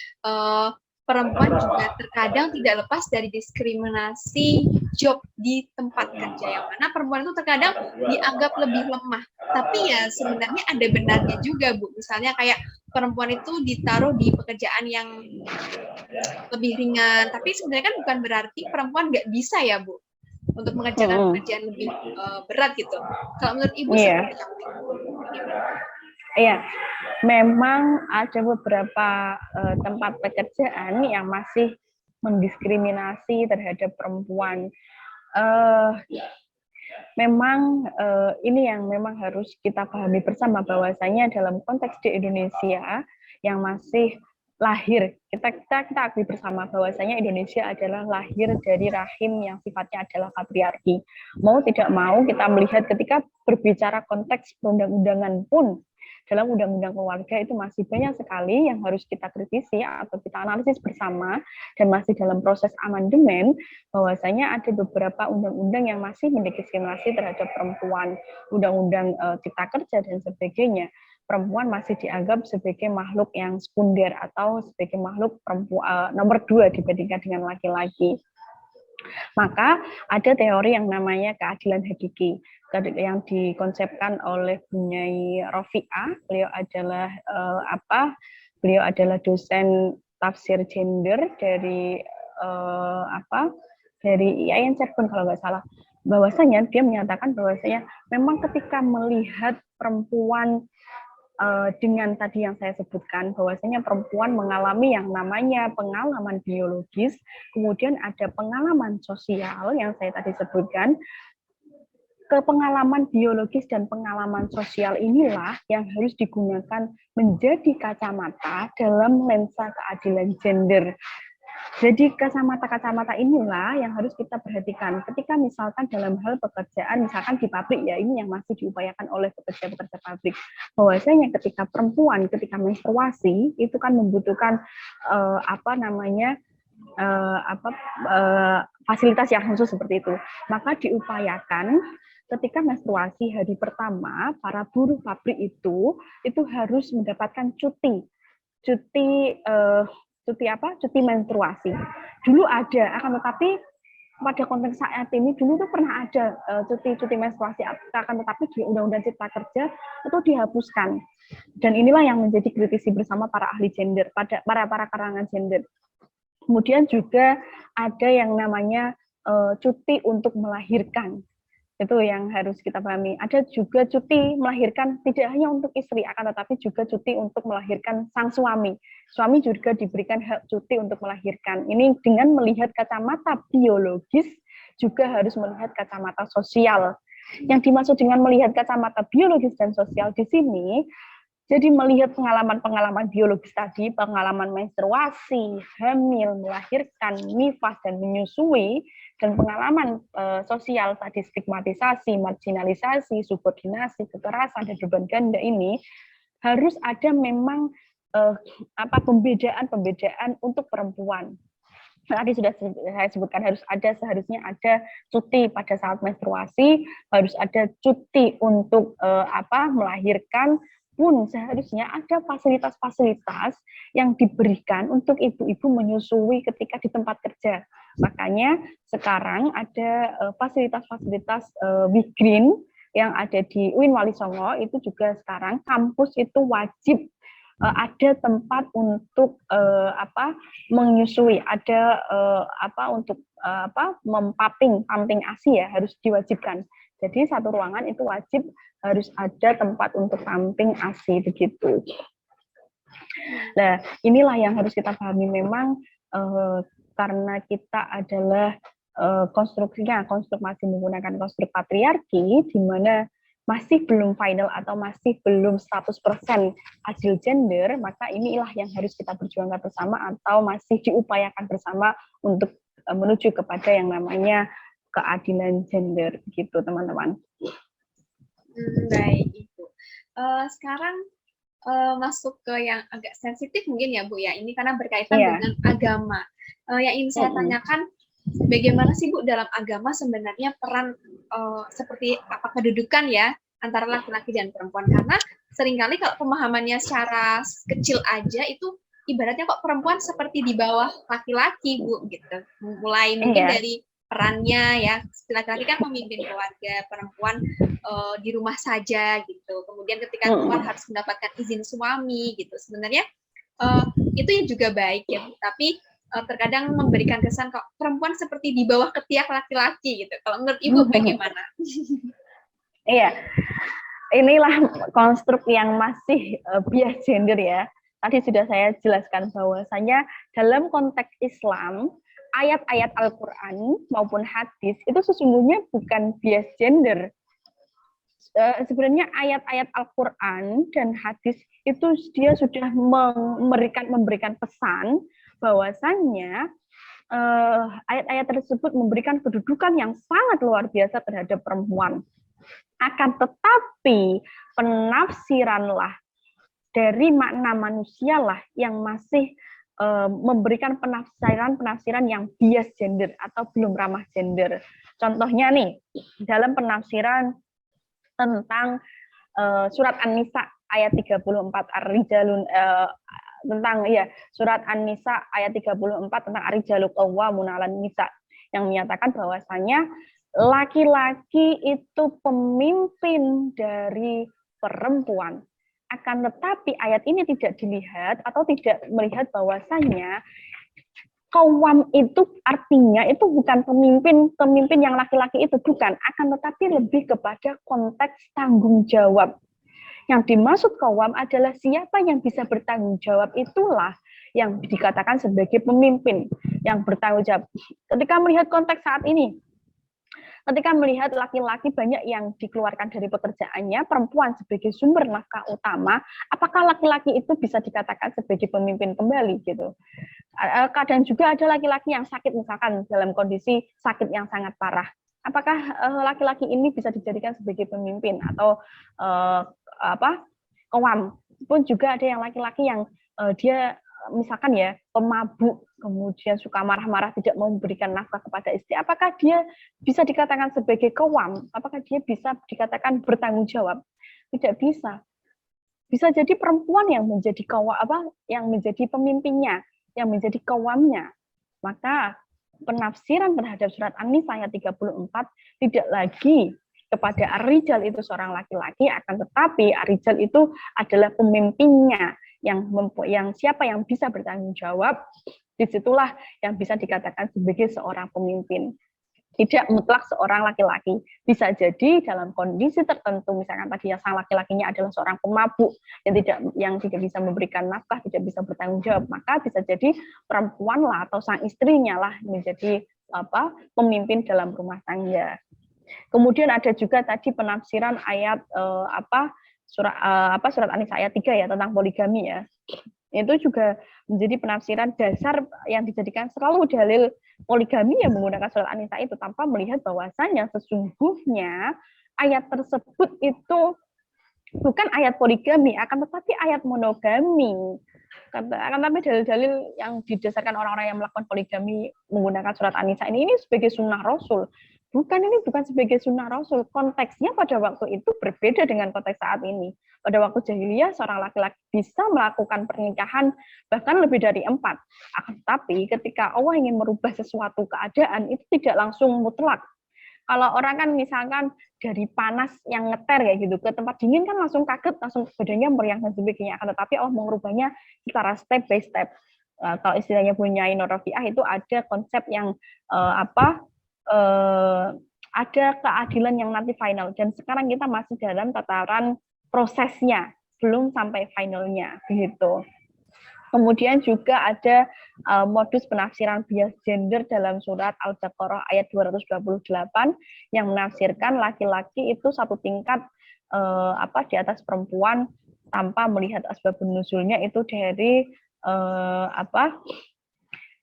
perempuan juga terkadang tidak lepas dari diskriminasi job di tempat kerja, yang mana perempuan itu terkadang dianggap lebih lemah. Tapi ya sebenarnya ada benarnya juga, Bu. Misalnya kayak perempuan itu ditaruh di pekerjaan yang lebih ringan, tapi sebenarnya kan bukan berarti perempuan nggak bisa ya, Bu, untuk mengerjakan pekerjaan lebih berat gitu. Kalau menurut Ibu seperti apa? Iya, memang ada beberapa tempat pekerjaan yang masih mendiskriminasi terhadap perempuan. Memang ini yang memang harus kita pahami bersama, bahwasanya dalam konteks di Indonesia yang masih lahir, kita akui bersama bahwasanya Indonesia adalah lahir dari rahim yang sifatnya adalah patriarki. Mau tidak mau kita melihat ketika berbicara konteks perundang-undangan pun, dalam undang-undang keluarga itu masih banyak sekali yang harus kita kritisi atau kita analisis bersama, dan masih dalam proses amandemen, bahwasanya ada beberapa undang-undang yang masih mendiskriminasi terhadap perempuan, undang-undang cipta kerja dan sebagainya. Perempuan masih dianggap sebagai makhluk yang sekunder atau sebagai makhluk perempuan nomor 2 dibandingkan dengan laki-laki. Maka ada teori yang namanya keadilan hakiki yang dikonsepkan oleh Bunyai Rofi'ah. Beliau adalah Beliau adalah dosen tafsir gender dari dari IAIN Cirebon kalau nggak salah. Bahwasanya dia menyatakan bahwasanya memang ketika melihat perempuan dengan tadi yang saya sebutkan, bahwasanya perempuan mengalami yang namanya pengalaman biologis, kemudian ada pengalaman sosial yang saya tadi sebutkan. Ke pengalaman biologis dan pengalaman sosial inilah yang harus digunakan menjadi kacamata dalam lensa keadilan gender. Jadi kacamata-kacamata inilah yang harus kita perhatikan ketika misalkan dalam hal pekerjaan, misalkan di pabrik ya, ini yang masih diupayakan oleh pekerja-pekerja pabrik, bahwasanya ketika perempuan ketika menstruasi itu kan membutuhkan fasilitas yang khusus seperti itu. Maka diupayakan ketika menstruasi hari pertama, para buruh pabrik itu harus mendapatkan cuti menstruasi. Dulu ada, akan tetapi pada konteks saat ini dulu tuh pernah ada cuti menstruasi, akan tetapi di Undang-Undang Cipta Kerja itu dihapuskan. Dan inilah yang menjadi kritisi bersama para ahli gender, para karangan gender. Kemudian juga ada yang namanya cuti untuk melahirkan. Itu yang harus kita pahami. Ada juga cuti melahirkan tidak hanya untuk istri, akan tetapi juga cuti untuk melahirkan sang suami. Suami juga diberikan hak cuti untuk melahirkan. Ini dengan melihat kacamata biologis, juga harus melihat kacamata sosial. Yang dimaksud dengan melihat kacamata biologis dan sosial di sini, jadi melihat pengalaman-pengalaman biologis tadi, pengalaman menstruasi, hamil, melahirkan, nifas, dan menyusui, dan pengalaman sosial tadi, stigmatisasi, marginalisasi, subordinasi, kekerasan, dan beban ganda ini, harus ada memang pembedaan untuk perempuan. Tadi sudah saya sebutkan, seharusnya ada cuti pada saat menstruasi, harus ada cuti untuk melahirkan, pun seharusnya ada fasilitas-fasilitas yang diberikan untuk ibu-ibu menyusui ketika di tempat kerja. Makanya sekarang ada fasilitas-fasilitas Wigreen yang ada di UIN Wali Songo, itu juga sekarang kampus itu wajib ada tempat untuk menyusui, ada untuk pumping ASI ya, harus diwajibkan. Jadi satu ruangan itu wajib harus ada tempat untuk pumping ASI begitu. Nah, inilah yang harus kita pahami, memang karena kita adalah konstruksi masih menggunakan konstruk patriarki, di mana masih belum final atau masih belum 100% adil gender, maka inilah yang harus kita perjuangkan bersama atau masih diupayakan bersama untuk menuju kepada yang namanya keadilan gender gitu, teman-teman. Baik, Ibu. Sekarang masuk ke yang agak sensitif mungkin ya, Bu ya. Ini karena berkaitan dengan agama. Yang ingin saya tanyakan, bagaimana sih Bu dalam agama sebenarnya peran seperti apa kedudukan ya antara laki-laki dan perempuan? Karena seringkali kalau pemahamannya secara kecil aja itu ibaratnya kok perempuan seperti di bawah laki-laki Bu gitu. Mulai mungkin dari perannya ya, laki-laki kan memimpin keluarga, perempuan di rumah saja gitu. Kemudian ketika keluar harus mendapatkan izin suami gitu. Sebenarnya itu ya juga baik ya, tapi terkadang memberikan kesan kok perempuan seperti di bawah ketiak laki-laki gitu. Kalau menurut Ibu bagaimana? Iya, inilah konstruk yang masih bias gender ya. Tadi sudah saya jelaskan bahwasanya dalam konteks Islam, ayat-ayat Al-Quran maupun hadis itu sesungguhnya bukan bias gender. Sebenarnya ayat-ayat Al-Quran dan hadis itu dia sudah memberikan pesan bahwasannya ayat-ayat tersebut memberikan kedudukan yang sangat luar biasa terhadap perempuan. Akan tetapi penafsiranlah dari makna manusialah yang masih memberikan penafsiran yang bias gender atau belum ramah gender. Contohnya nih, dalam penafsiran tentang surat An-Nisa ayat 34 Ar-Rijalun tentang ya surat An-Nisa ayat 34 tentang Ar-Rijalu qawwamuna 'alan nisa yang menyatakan bahwasanya laki-laki itu pemimpin dari perempuan. Akan tetapi ayat ini tidak dilihat atau tidak melihat bahwasanya Qawwam itu artinya itu bukan pemimpin yang laki-laki itu, bukan, akan tetapi lebih kepada konteks tanggung jawab. Yang dimaksud qawwam adalah siapa yang bisa bertanggung jawab, itulah yang dikatakan sebagai pemimpin yang bertanggung jawab. Ketika melihat konteks saat ini, ketika melihat laki-laki banyak yang dikeluarkan dari pekerjaannya, perempuan sebagai sumber nafkah utama, apakah laki-laki itu bisa dikatakan sebagai pemimpin kembali gitu? Kadang juga ada laki-laki yang sakit, misalkan dalam kondisi sakit yang sangat parah. Apakah laki-laki ini bisa dijadikan sebagai pemimpin atau qawwam? Pun juga ada yang laki-laki yang dia misalkan ya pemabuk, kemudian suka marah-marah, tidak mau memberikan nafkah kepada istri. Apakah dia bisa dikatakan sebagai qawwam? Apakah dia bisa dikatakan bertanggung jawab? Tidak bisa. Bisa jadi perempuan yang menjadi yang menjadi pemimpinnya, yang menjadi qawwamnya. Maka penafsiran terhadap surat An-Nisa ayat 34 tidak lagi kepada Ar-Rijal itu seorang laki-laki, akan tetapi Ar-Rijal itu adalah pemimpinnya, yang siapa yang bisa bertanggung jawab, disitulah yang bisa dikatakan sebagai seorang pemimpin. Tidak mutlak seorang laki-laki. Bisa jadi dalam kondisi tertentu, misalkan tadi yang sang laki-lakinya adalah seorang pemabuk yang tidak bisa memberikan nafkah, tidak bisa bertanggung jawab, maka bisa jadi perempuan lah atau sang istrinya lah menjadi pemimpin dalam rumah tangga. Kemudian ada juga tadi penafsiran ayat surat An-Nisa ayat 3 ya tentang poligami ya. Itu juga menjadi penafsiran dasar yang dijadikan selalu dalil poligami yang menggunakan surat An-Nisa itu, tanpa melihat bahwasannya sesungguhnya ayat tersebut itu bukan ayat poligami, akan tetapi ayat monogami. Akan tetapi dalil-dalil yang didasarkan orang-orang yang melakukan poligami menggunakan surat An-Nisa ini sebagai sunnah Rasul. Ini bukan sebagai sunnah Rasul. Konteksnya pada waktu itu berbeda dengan konteks saat ini. Pada waktu jahiliyah, seorang laki-laki bisa melakukan pernikahan bahkan lebih dari 4. Tapi ketika Allah ingin merubah sesuatu keadaan, itu tidak langsung mutlak. Kalau orang kan misalkan dari panas yang ngeter kayak gitu ke tempat dingin kan langsung kaget, langsung badannya meriang dan sebagainya. Tetapi Allah mengubahnya secara step by step. Kalau istilahnya punya Nur Rafiah itu ada konsep yang ada keadilan yang nanti final, dan sekarang kita masih dalam tataran prosesnya, belum sampai finalnya begitu. Kemudian juga ada modus penafsiran bias gender dalam surat Al-Baqarah ayat 228 yang menafsirkan laki-laki itu satu tingkat di atas perempuan tanpa melihat asbabun nuzulnya itu dari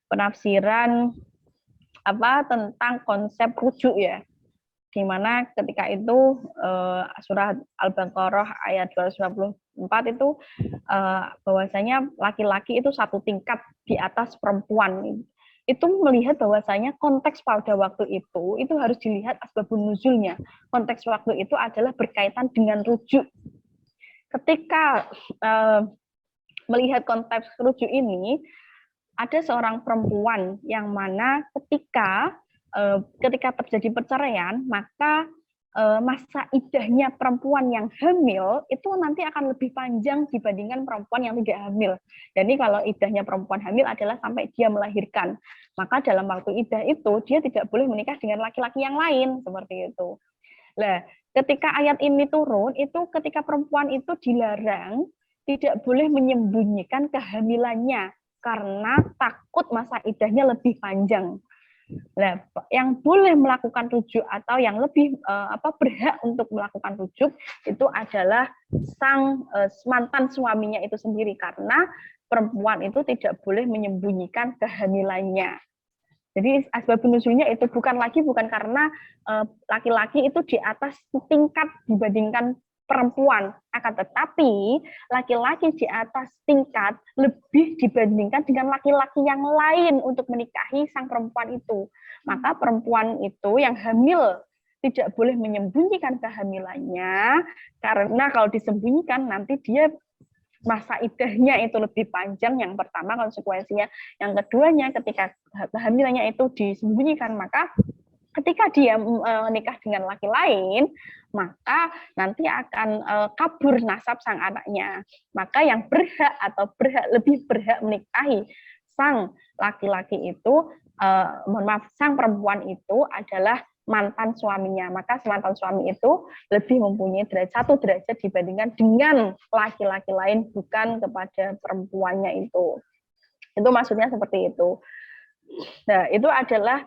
penafsiran tentang konsep rujuk ya, di mana ketika itu surat Al-Baqarah ayat 224 itu bahwasanya laki-laki itu satu tingkat di atas perempuan. itu melihat bahwasanya konteks pada waktu itu harus dilihat asbabun nuzulnya. Konteks waktu itu adalah berkaitan dengan rujuk. Ketika melihat konteks rujuk ini, ada seorang perempuan yang mana ketika terjadi perceraian, maka masa iddahnya perempuan yang hamil itu nanti akan lebih panjang dibandingkan perempuan yang tidak hamil. Jadi kalau iddahnya perempuan hamil adalah sampai dia melahirkan, maka dalam waktu iddah itu dia tidak boleh menikah dengan laki-laki yang lain, seperti itu. Nah, ketika ayat ini turun, itu ketika perempuan itu dilarang tidak boleh menyembunyikan kehamilannya karena takut masa iddahnya lebih panjang. Nah, yang boleh melakukan rujuk atau yang lebih berhak untuk melakukan rujuk itu adalah sang mantan suaminya itu sendiri, karena perempuan itu tidak boleh menyembunyikan kehamilannya. Jadi asbabun nuzulnya itu bukan karena laki-laki itu di atas tingkat dibandingkan perempuan, akan tetapi laki-laki di atas tingkat lebih dibandingkan dengan laki-laki yang lain untuk menikahi sang perempuan itu. Maka perempuan itu yang hamil tidak boleh menyembunyikan kehamilannya, karena kalau disembunyikan nanti dia masa iddahnya itu lebih panjang, yang pertama konsekuensinya. Yang keduanya, ketika kehamilannya itu disembunyikan, maka ketika dia menikah dengan laki lain, maka nanti akan kabur nasab sang anaknya. Maka yang lebih berhak menikahi sang laki-laki itu, sang perempuan itu adalah mantan suaminya. Maka mantan suami itu lebih mempunyai satu derajat dibandingkan dengan laki-laki lain, bukan kepada perempuannya itu. Itu maksudnya seperti itu. Nah, itu adalah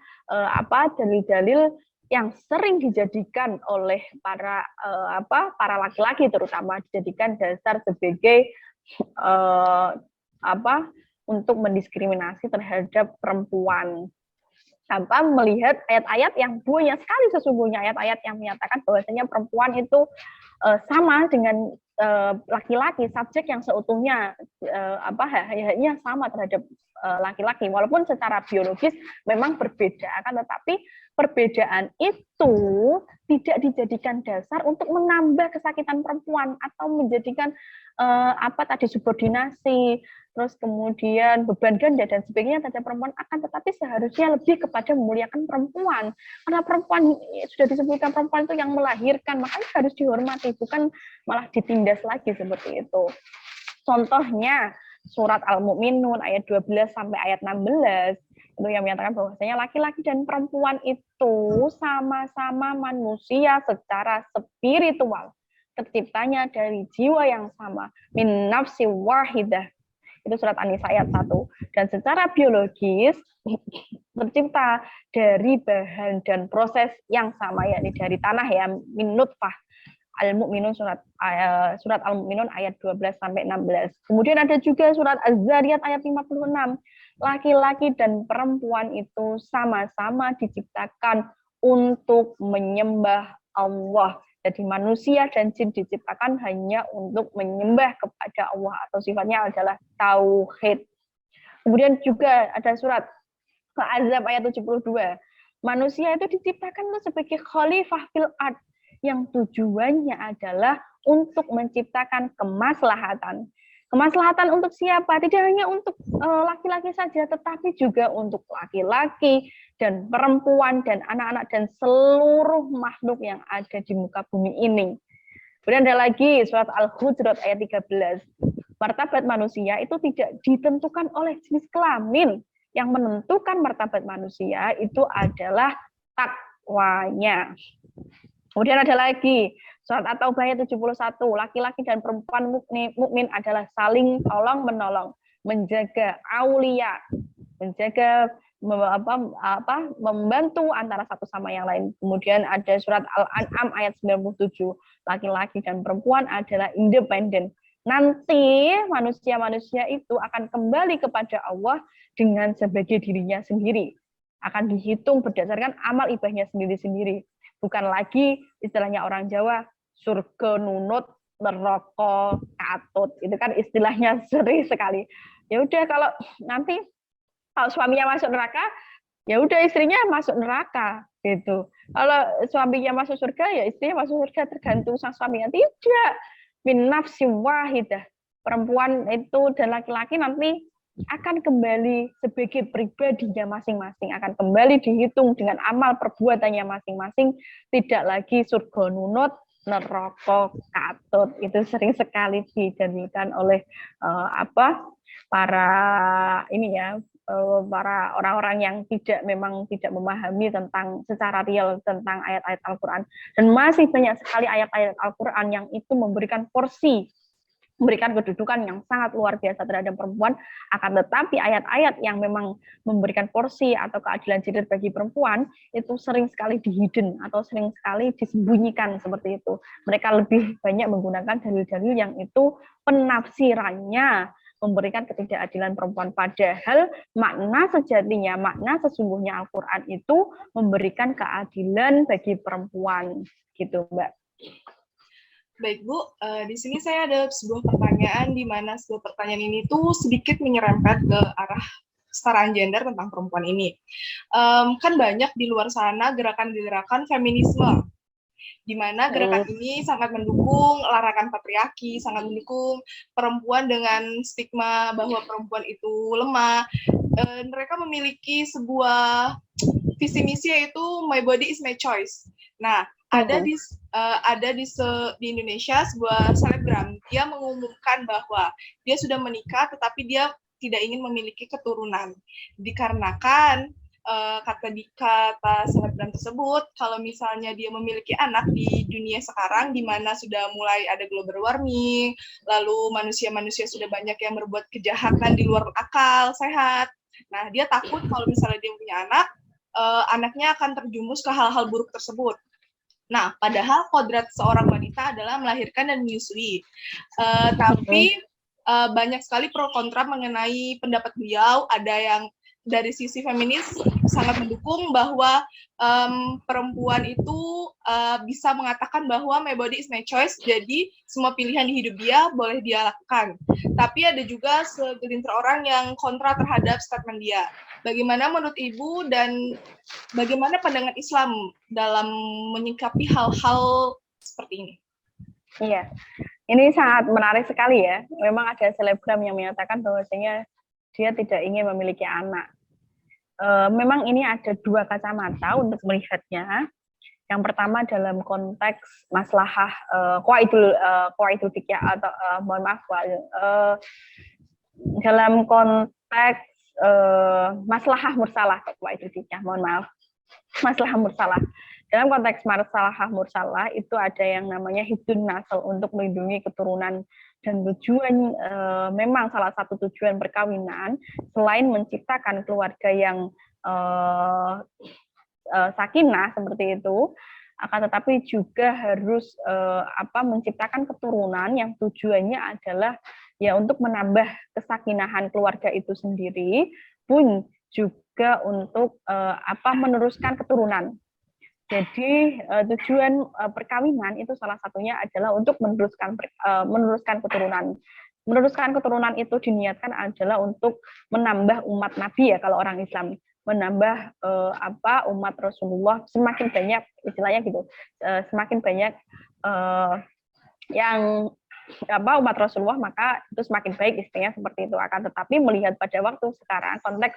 dalil-dalil yang sering dijadikan oleh para laki-laki, terutama dijadikan dasar sebagai untuk mendiskriminasi terhadap perempuan, tanpa melihat ayat-ayat yang banyak sekali sesungguhnya, ayat-ayat yang menyatakan bahwasanya perempuan itu sama dengan laki-laki, subjek yang seutuhnya haknya sama terhadap laki-laki, walaupun secara biologis memang berbeda, akan tetapi perbedaan itu tidak dijadikan dasar untuk menambah kesakitan perempuan atau menjadikan subordinasi, terus kemudian beban ganda dan sebagainya terhadap perempuan, akan tetapi seharusnya lebih kepada memuliakan perempuan, karena perempuan sudah disebutkan perempuan itu yang melahirkan, makanya harus dihormati, bukan malah ditindas lagi seperti itu. Contohnya surat Al-Mu'minun ayat 12 sampai ayat 16 itu yang menyatakan bahwasanya laki-laki dan perempuan itu sama-sama manusia secara spiritual, terciptanya dari jiwa yang sama, min nafsi wahidah. Itu surat An-Nisa ayat 1. Dan secara biologis tercipta dari bahan dan proses yang sama, yakni dari tanah, ya, min nutfah. Al-Mu'minun surat Al-Mu'minun ayat 12 sampai 16. Kemudian ada juga surat Az-Zariyat ayat 56. Laki-laki dan perempuan itu sama-sama diciptakan untuk menyembah Allah. Jadi manusia dan jin diciptakan hanya untuk menyembah kepada Allah, atau sifatnya adalah tauhid. Kemudian juga ada surat Al-Ahzab ayat 72. Manusia itu diciptakan sebagai khalifah fil ard, yang tujuannya adalah untuk menciptakan kemaslahatan. Kemaslahatan untuk siapa? Tidak hanya untuk laki-laki saja, tetapi juga untuk laki-laki dan perempuan dan anak-anak dan seluruh makhluk yang ada di muka bumi ini. Kemudian ada lagi surat Al-Hujurat ayat 13. Martabat manusia itu tidak ditentukan oleh jenis kelamin. Yang menentukan martabat manusia itu adalah takwanya. Kemudian ada lagi surat At-Taubah ayat 71, laki-laki dan perempuan mukmin adalah saling tolong-menolong, menjaga aulia, menjaga membantu antara satu sama yang lain. Kemudian ada surat Al-An'am ayat 97, laki-laki dan perempuan adalah independen. Nanti manusia-manusia itu akan kembali kepada Allah dengan sebagai dirinya sendiri. Akan dihitung berdasarkan amal ibadahnya sendiri-sendiri. Bukan lagi istilahnya orang Jawa, surga nunut, neraka katut. Itu kan istilahnya sering sekali. Ya udah, kalau nanti Kalau suaminya masuk neraka, ya udah istrinya masuk neraka gitu. Kalau suaminya masuk surga, ya istrinya masuk surga, tergantung sang suaminya. Tidak, min nafsi wahidah. Perempuan itu dan laki-laki nanti akan kembali sebagai pribadinya masing-masing, akan kembali dihitung dengan amal perbuatannya masing-masing, tidak lagi surga nunut, neraka katut. Itu sering sekali didalilkan oleh para ini ya, para orang-orang yang memang tidak memahami tentang secara real tentang ayat-ayat Al-Quran. Dan masih banyak sekali ayat-ayat Al-Quran yang itu memberikan kedudukan yang sangat luar biasa terhadap perempuan, akan tetapi ayat-ayat yang memang memberikan porsi atau keadilan gender bagi perempuan itu sering sekali dihidden atau sering sekali disembunyikan seperti itu. Mereka lebih banyak menggunakan dalil-dalil yang itu penafsirannya memberikan ketidakadilan perempuan, padahal makna sejatinya, makna sesungguhnya Al-Quran itu memberikan keadilan bagi perempuan, gitu Mbak. Baik Bu, di sini saya ada sebuah pertanyaan di mana sebuah pertanyaan ini tuh sedikit menyerempet ke arah kesetaraan gender tentang perempuan ini. Kan banyak di luar sana gerakan-gerakan feminisme, di mana gerakan ini sangat mendukung larangan patriarki, sangat mendukung perempuan dengan stigma bahwa perempuan itu lemah. Mereka memiliki sebuah visi misi yaitu My Body is My Choice. Nah, ada di Indonesia sebuah selebgram, dia mengumumkan bahwa dia sudah menikah tetapi dia tidak ingin memiliki keturunan, dikarenakan kata selebgram tersebut, kalau misalnya dia memiliki anak di dunia sekarang di mana sudah mulai ada global warming, lalu manusia-manusia sudah banyak yang berbuat kejahatan di luar akal sehat. Nah, dia takut kalau misalnya dia punya anak, anaknya akan terjumus ke hal-hal buruk tersebut. Nah, padahal kodrat seorang wanita adalah melahirkan dan menyusui. Tapi banyak sekali pro kontra mengenai pendapat beliau. Ada yang dari sisi feminis sangat mendukung bahwa perempuan itu bisa mengatakan bahwa my body is my choice, jadi semua pilihan di hidup dia boleh dia lakukan. Tapi ada juga segelintir orang yang kontra terhadap statement dia. Bagaimana menurut Ibu dan bagaimana pandangan Islam dalam menyikapi hal-hal seperti ini? Iya, ini sangat menarik sekali ya. Memang ada selebgram yang menyatakan bahwasanya dia tidak ingin memiliki anak. Memang ini ada dua kacamata untuk melihatnya. Yang pertama dalam konteks maslahah qawaidul fikih atau mohon maaf dalam konteks maslahah mursalah qawaidul fikih, mohon maaf. Maslahah mursalah. Dalam konteks maslahah mursalah itu ada yang namanya hifdzun nasl untuk melindungi keturunan, dan tujuan memang salah satu tujuan perkawinan selain menciptakan keluarga yang sakinah seperti itu, akan tetapi juga harus menciptakan keturunan yang tujuannya adalah ya untuk menambah kesakinahan keluarga itu sendiri, pun juga untuk meneruskan keturunan. Jadi tujuan perkawinan itu salah satunya adalah untuk meneruskan keturunan. Meneruskan keturunan itu diniatkan adalah untuk menambah umat Nabi ya kalau orang Islam, menambah umat Rasulullah semakin banyak, istilahnya gitu, semakin banyak yang umat Rasulullah, maka itu semakin baik, istilahnya seperti itu. Akan tetapi melihat pada waktu sekarang konteks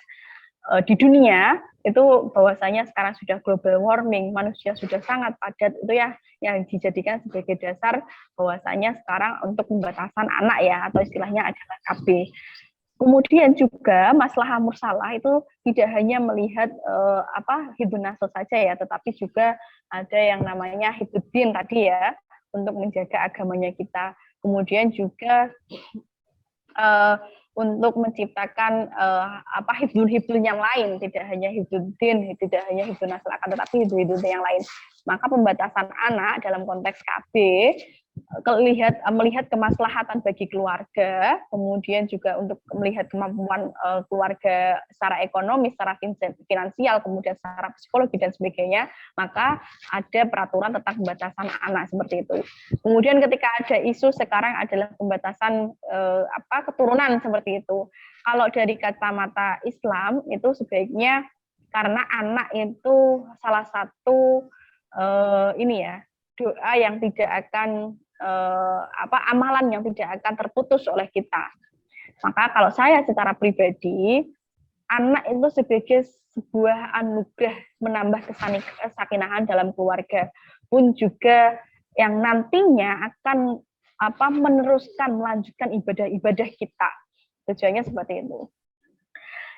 di dunia itu bahwasanya sekarang sudah global warming, manusia sudah sangat padat, itu ya yang dijadikan sebagai dasar bahwasanya sekarang untuk pembatasan anak ya, atau istilahnya adalah KB. Kemudian juga maslahah mursalah itu tidak hanya melihat hibdun nasl saja ya, tetapi juga ada yang namanya hibduddin tadi ya, untuk menjaga agamanya kita. Kemudian juga untuk menciptakan hibdun yang lain, tidak hanya hibduddin, tidak hanya hibdun nasl, akan tetapi hibdun yang lain. Maka pembatasan anak dalam konteks KB melihat kemaslahatan bagi keluarga, kemudian juga untuk melihat kemampuan keluarga secara ekonomi, secara finansial, kemudian secara psikologi dan sebagainya, maka ada peraturan tentang pembatasan anak seperti itu. Kemudian ketika ada isu sekarang adalah pembatasan keturunan seperti itu. Kalau dari kacamata Islam itu sebaiknya karena anak itu salah satu doa yang tidak akan amalan yang tidak akan terputus oleh kita. Maka kalau saya secara pribadi, anak itu sebagai sebuah anugerah menambah kesakinahan dalam keluarga, pun juga yang nantinya akan melanjutkan ibadah-ibadah kita. Tujuannya seperti itu.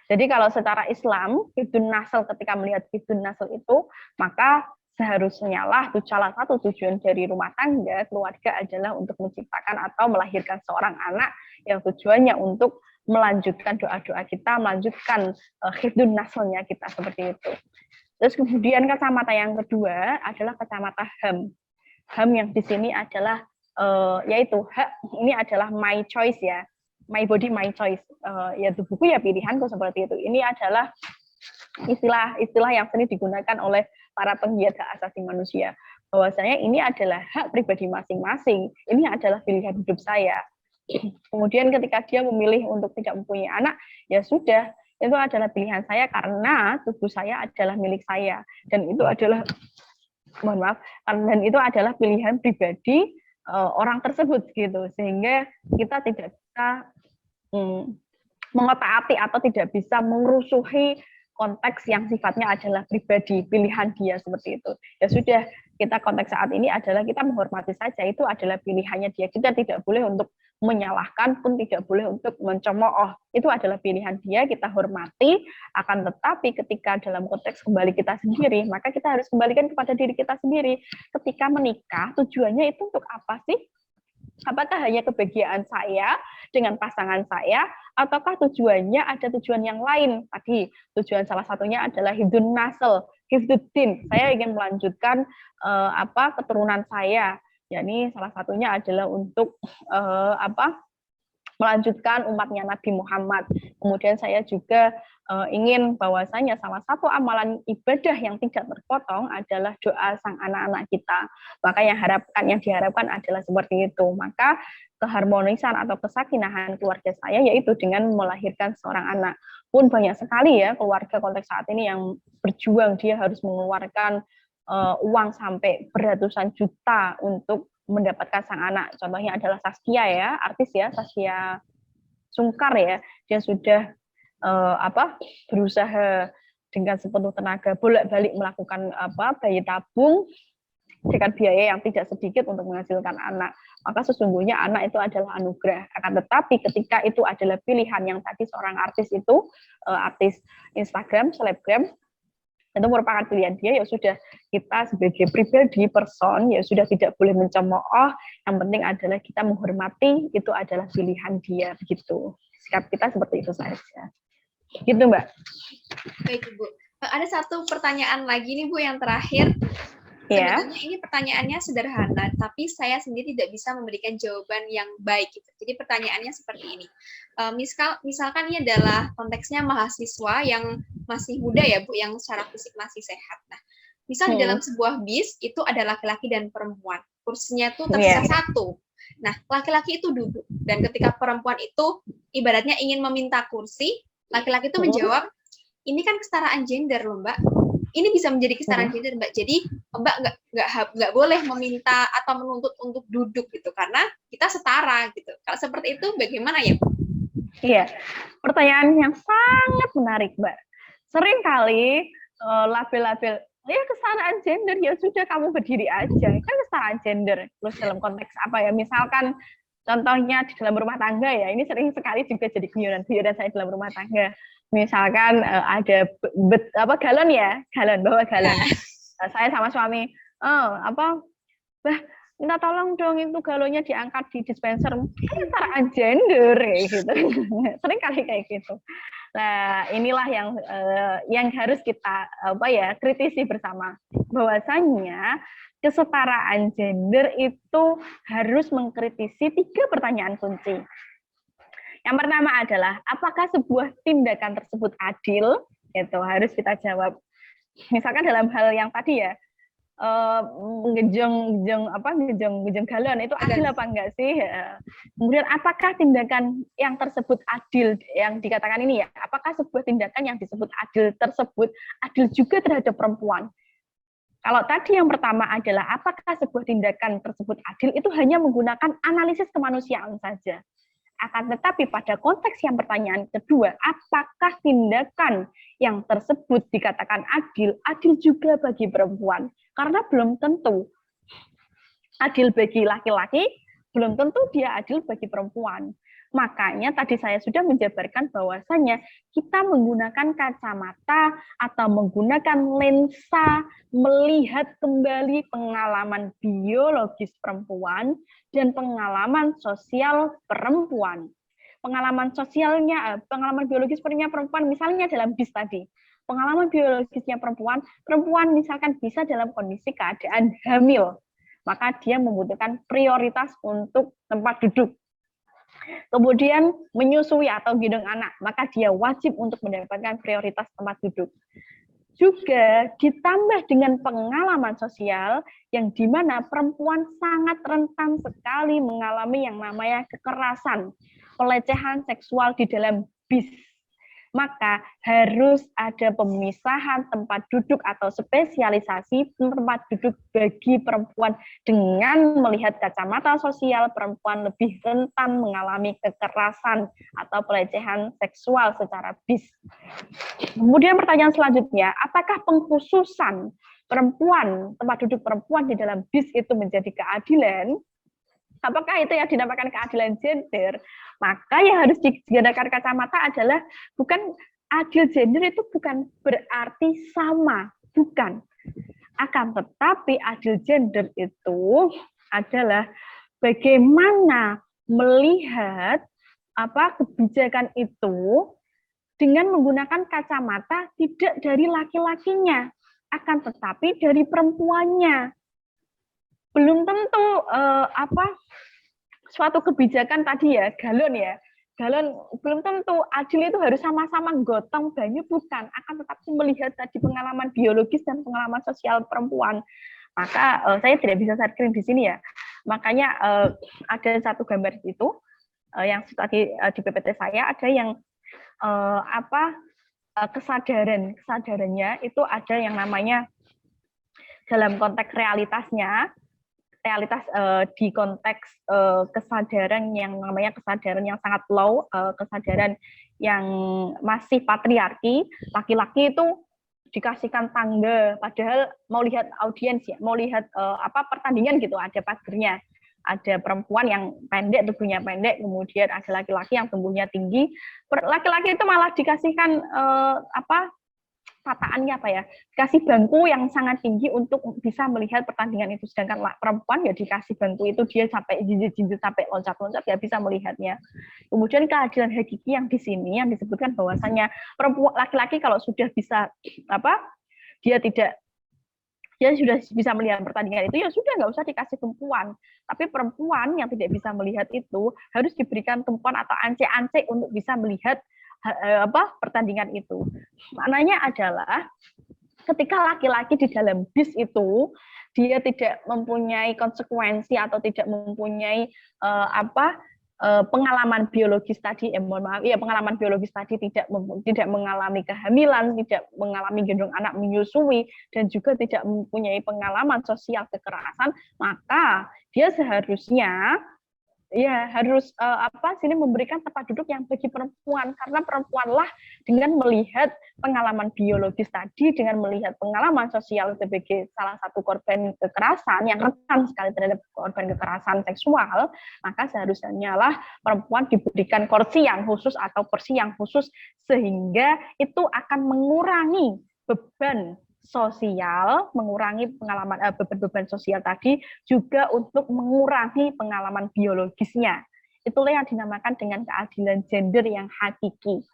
Jadi kalau secara Islam, hifdzun nasl, ketika melihat hifdzun nasl itu, maka seharusnya lah salah satu tujuan dari rumah tangga, keluarga adalah untuk menciptakan atau melahirkan seorang anak yang tujuannya untuk melanjutkan doa-doa kita, melanjutkan hifdzun naslnya kita seperti itu. Terus kemudian kacamata yang kedua adalah kacamata HAM. HAM yang di sini adalah yaitu hak ini adalah my choice ya. My body, my choice. Ya tubuhku ya pilihanku seperti itu. Ini adalah istilah yang sering digunakan oleh para penggiat hak asasi manusia. Bahwasanya ini adalah hak pribadi masing-masing. Ini adalah pilihan hidup saya. Kemudian ketika dia memilih untuk tidak mempunyai anak, ya sudah, itu adalah pilihan saya karena tubuh saya adalah milik saya. Dan itu adalah, dan itu adalah pilihan pribadi orang tersebut gitu. Sehingga kita tidak bisa mengotak-atik atau tidak bisa mengerusuhi konteks yang sifatnya adalah pribadi, pilihan dia seperti itu. Ya sudah, kita konteks saat ini adalah kita menghormati saja, itu adalah pilihannya dia. Kita tidak boleh untuk menyalahkan, pun tidak boleh untuk mencemooh. Itu adalah pilihan dia, kita hormati, akan tetapi ketika dalam konteks kembali kita sendiri, maka kita harus kembalikan kepada diri kita sendiri. Ketika menikah, tujuannya itu untuk apa sih? Apakah hanya kebahagiaan saya dengan pasangan saya, ataukah tujuannya ada tujuan yang lain? Tadi tujuan salah satunya adalah hifdzun nasl, hifdzuddin. Saya ingin melanjutkan keturunan saya. Yani salah satunya adalah untuk melanjutkan umatnya Nabi Muhammad. Kemudian saya juga ingin bahwasanya salah satu amalan ibadah yang tidak terpotong adalah doa sang anak-anak kita. Maka yang diharapkan adalah seperti itu. Maka keharmonisan atau kesakinahan keluarga saya yaitu dengan melahirkan seorang anak. Pun banyak sekali ya keluarga konteks saat ini yang berjuang, dia harus mengeluarkan uang sampai beratusan juta untuk mendapatkan sang anak. Contohnya adalah Saskia ya, artis ya, Saskia Sungkar ya. Dia sudah berusaha dengan sepenuh tenaga bolak-balik melakukan bayi tabung dengan biaya yang tidak sedikit untuk menghasilkan anak. Maka sesungguhnya anak itu adalah anugerah. Akan tetapi ketika itu adalah pilihan yang tadi seorang artis itu, artis Instagram, selebgram, itu merupakan pilihan dia, ya sudah, kita sebagai pribadi, person, ya sudah tidak boleh mencemooh, yang penting adalah kita menghormati, itu adalah pilihan dia, begitu. Sikap kita seperti itu saja. Gitu, Mbak. Baik, Ibu. Ada satu pertanyaan lagi nih, Bu, yang terakhir. Ya. Sebenarnya ini pertanyaannya sederhana, tapi saya sendiri tidak bisa memberikan jawaban yang baik. Gitu. Jadi pertanyaannya seperti ini. Misalkan ini adalah konteksnya mahasiswa yang masih muda ya, Bu, yang secara fisik masih sehat. Nah, misal di dalam sebuah bis itu ada laki-laki dan perempuan. Kursinya tuh tersisa satu. Nah, laki-laki itu duduk. Dan ketika perempuan itu ibaratnya ingin meminta kursi, laki-laki itu menjawab, ini kan kesetaraan gender loh, Mbak. Ini bisa menjadi kesetaraan gender, Mbak. Jadi Mbak nggak boleh meminta atau menuntut untuk duduk gitu, karena kita setara gitu. Kalau seperti itu bagaimana ya, Bu? Iya, pertanyaan yang sangat menarik, Mbak. Sering kali label-label, ya kesetaraan gender, ya sudah kamu berdiri aja, kan kesetaraan gender. Terus dalam konteks apa ya, misalkan contohnya di dalam rumah tangga ya, ini sering sekali juga jadi guyonan saya dalam rumah tangga. Misalkan ada galon ya, bawa galon. Saya sama suami, minta tolong dong itu galonnya diangkat di dispenser, kesetaraan gender gitu. Sering kali kayak gitu. Nah, inilah yang harus kita kritisi bersama. Bahwasanya kesetaraan gender itu harus mengkritisi 3 pertanyaan kunci. Yang pertama adalah apakah sebuah tindakan tersebut adil? Itu harus kita jawab. Misalkan dalam hal yang tadi ya, ngejong galon itu adil apa enggak sih? Kemudian apakah tindakan yang tersebut adil yang dikatakan ini ya? Apakah sebuah tindakan yang disebut adil tersebut adil juga terhadap perempuan? Kalau tadi yang pertama adalah apakah sebuah tindakan tersebut adil, itu hanya menggunakan analisis kemanusiaan saja. Akan tetapi pada konteks yang pertanyaan kedua, apakah tindakan yang tersebut dikatakan adil, adil juga bagi perempuan? Karena belum tentu adil bagi laki-laki, belum tentu dia adil bagi perempuan. Makanya tadi saya sudah menjabarkan bahwasanya kita menggunakan kacamata atau menggunakan lensa melihat kembali pengalaman biologis perempuan dan pengalaman sosial perempuan. Pengalaman sosialnya, pengalaman biologis perempuan misalnya dalam BIS tadi. Pengalaman biologisnya perempuan misalkan bisa dalam kondisi keadaan hamil. Maka dia membutuhkan prioritas untuk tempat duduk. Kemudian menyusui atau gendong anak, maka dia wajib untuk mendapatkan prioritas tempat duduk. Juga ditambah dengan pengalaman sosial yang dimana perempuan sangat rentan sekali mengalami yang namanya kekerasan, pelecehan seksual di dalam BIS. Maka harus ada pemisahan tempat duduk atau spesialisasi tempat duduk bagi perempuan dengan melihat kacamata sosial perempuan lebih rentan mengalami kekerasan atau pelecehan seksual secara BIS. Kemudian pertanyaan selanjutnya, apakah pengkhususan perempuan, tempat duduk perempuan di dalam BIS itu menjadi keadilan? Apakah itu yang dinamakan keadilan gender? Maka yang harus digunakan kacamata adalah bukan adil gender itu bukan berarti sama, bukan. Akan tetapi adil gender itu adalah bagaimana melihat kebijakan itu dengan menggunakan kacamata tidak dari laki-lakinya, akan tetapi dari perempuannya. Belum tentu suatu kebijakan tadi ya, galon belum tentu adil itu harus sama-sama gotong banyu, bukan, akan tetapi melihat tadi pengalaman biologis dan pengalaman sosial perempuan. Maka saya tidak bisa sharing di sini ya. Makanya ada satu gambar itu yang tadi di PPT saya ada yang kesadarannya itu ada yang namanya dalam konteks realitas di konteks kesadaran yang namanya kesadaran yang sangat low, kesadaran yang masih patriarki, laki-laki itu dikasihkan tangga, padahal mau lihat audiens ya, mau lihat pertandingan gitu, ada pagernya, ada perempuan yang pendek, tubuhnya pendek, kemudian ada laki-laki yang tubuhnya tinggi, laki-laki itu malah dikasihkan tataannya kasih bangku yang sangat tinggi untuk bisa melihat pertandingan itu, sedangkan perempuan ya dikasih bangku itu dia sampai jinjit sampai loncat-loncat ya bisa melihatnya. Kemudian keadilan hakiki yang di sini yang disebutkan bahwasanya perempuan laki-laki kalau sudah bisa dia sudah bisa melihat pertandingan itu ya sudah nggak usah dikasih tumpuan, tapi perempuan yang tidak bisa melihat itu harus diberikan tumpuan atau ance-ance untuk bisa melihat pertandingan itu. Maknanya adalah ketika laki-laki di dalam BIS itu dia tidak mempunyai konsekuensi atau tidak mempunyai pengalaman biologis tadi, pengalaman biologis tadi tidak mengalami kehamilan, tidak mengalami gendong anak, menyusui, dan juga tidak mempunyai pengalaman sosial kekerasan, maka dia seharusnya harus memberikan tempat duduk yang bagi perempuan, karena perempuanlah dengan melihat pengalaman biologis tadi, dengan melihat pengalaman sosial sebagai salah satu korban kekerasan yang rentan sekali terhadap korban kekerasan seksual, maka seharusnya lah perempuan diberikan kursi yang khusus atau porsi yang khusus, sehingga itu akan mengurangi beban sosial, mengurangi pengalaman beban-beban sosial tadi, juga untuk mengurangi pengalaman biologisnya. Itulah yang dinamakan dengan keadilan gender yang hakiki.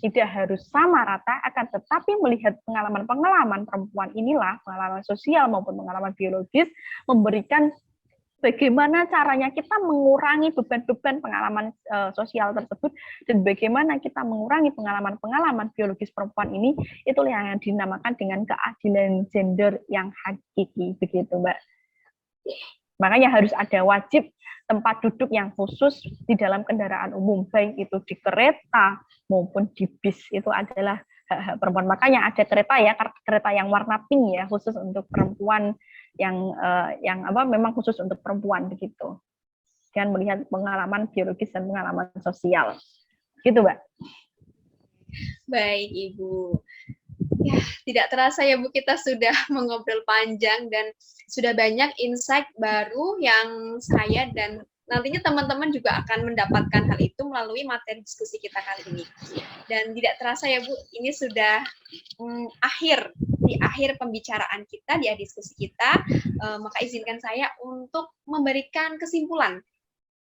tidak harus sama rata, akan tetapi melihat pengalaman-pengalaman perempuan inilah, pengalaman sosial maupun pengalaman biologis, memberikan bagaimana caranya kita mengurangi beban-beban pengalaman sosial tersebut, dan bagaimana kita mengurangi pengalaman-pengalaman biologis perempuan ini, itulah yang dinamakan dengan keadilan gender yang hakiki, begitu Mbak. Makanya harus ada wajib tempat duduk yang khusus di dalam kendaraan umum, baik itu di kereta maupun di bis, itu adalah hak-hak perempuan. Makanya ada kereta yang warna pink ya, khusus untuk perempuan, yang memang khusus untuk perempuan begitu. Dengan melihat pengalaman biologis dan pengalaman sosial. Gitu, Mbak. Baik, Ibu. Ya, tidak terasa ya Bu, kita sudah mengobrol panjang dan sudah banyak insight baru yang saya dan nantinya teman-teman juga akan mendapatkan hal itu melalui materi diskusi kita kali ini. Dan tidak terasa ya Bu, ini sudah di akhir pembicaraan kita, di akhir diskusi kita, maka izinkan saya untuk memberikan kesimpulan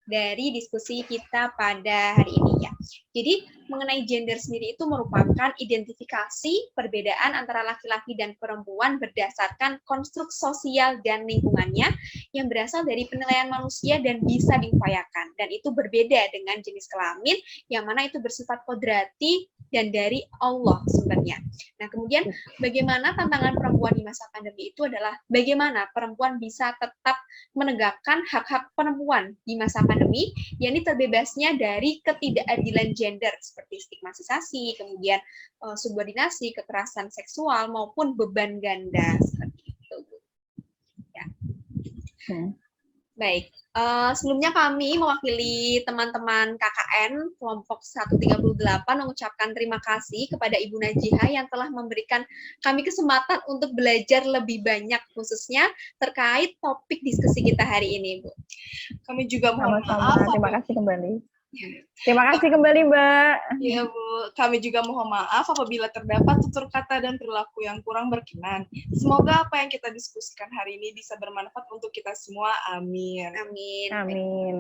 dari diskusi kita pada hari ini ya. Jadi mengenai gender sendiri itu merupakan identifikasi perbedaan antara laki-laki dan perempuan berdasarkan konstruk sosial dan lingkungannya yang berasal dari penilaian manusia dan bisa diupayakan. Dan itu berbeda dengan jenis kelamin yang mana itu bersifat kodrati dan dari Allah sumbernya. Nah, kemudian bagaimana tantangan perempuan di masa pandemi itu adalah bagaimana perempuan bisa tetap menegakkan hak-hak perempuan di masa pandemi, yakni terbebasnya dari ketidakadilan gender seperti stigmatisasi, kemudian subordinasi, kekerasan seksual maupun beban ganda seperti itu. Ya. Baik. Sebelumnya kami mewakili teman-teman KKN kelompok 138 mengucapkan terima kasih kepada Ibu Najihah yang telah memberikan kami kesempatan untuk belajar lebih banyak khususnya terkait topik diskusi kita hari ini, Bu. Kami juga mohon maaf. Terima kasih kembali. Terima kasih kembali, Mbak. Ya, Bu. Kami juga mohon maaf apabila terdapat tutur kata dan perilaku yang kurang berkenan. Semoga apa yang kita diskusikan hari ini bisa bermanfaat untuk kita semua. Amin. Amin. Amin.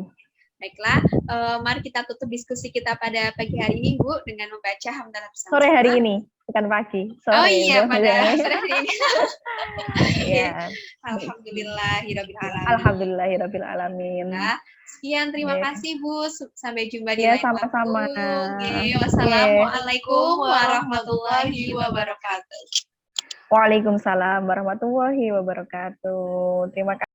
Baiklah, mari kita tutup diskusi kita pada pagi hari ini, Bu, dengan membaca hamdalah bersama. Sore hari ini, bukan pagi. Sore, oh iya, pada sore hari ini. Ya. Alhamdulillahirrabbilalamin. Alhamdulillahirrabbilalamin. Nah, sekian, terima kasih Bu. Sampai jumpa di lain sama-sama. waktu. Wassalamualaikum warahmatullahi wabarakatuh. Waalaikumsalam warahmatullahi wabarakatuh. Terima kasih.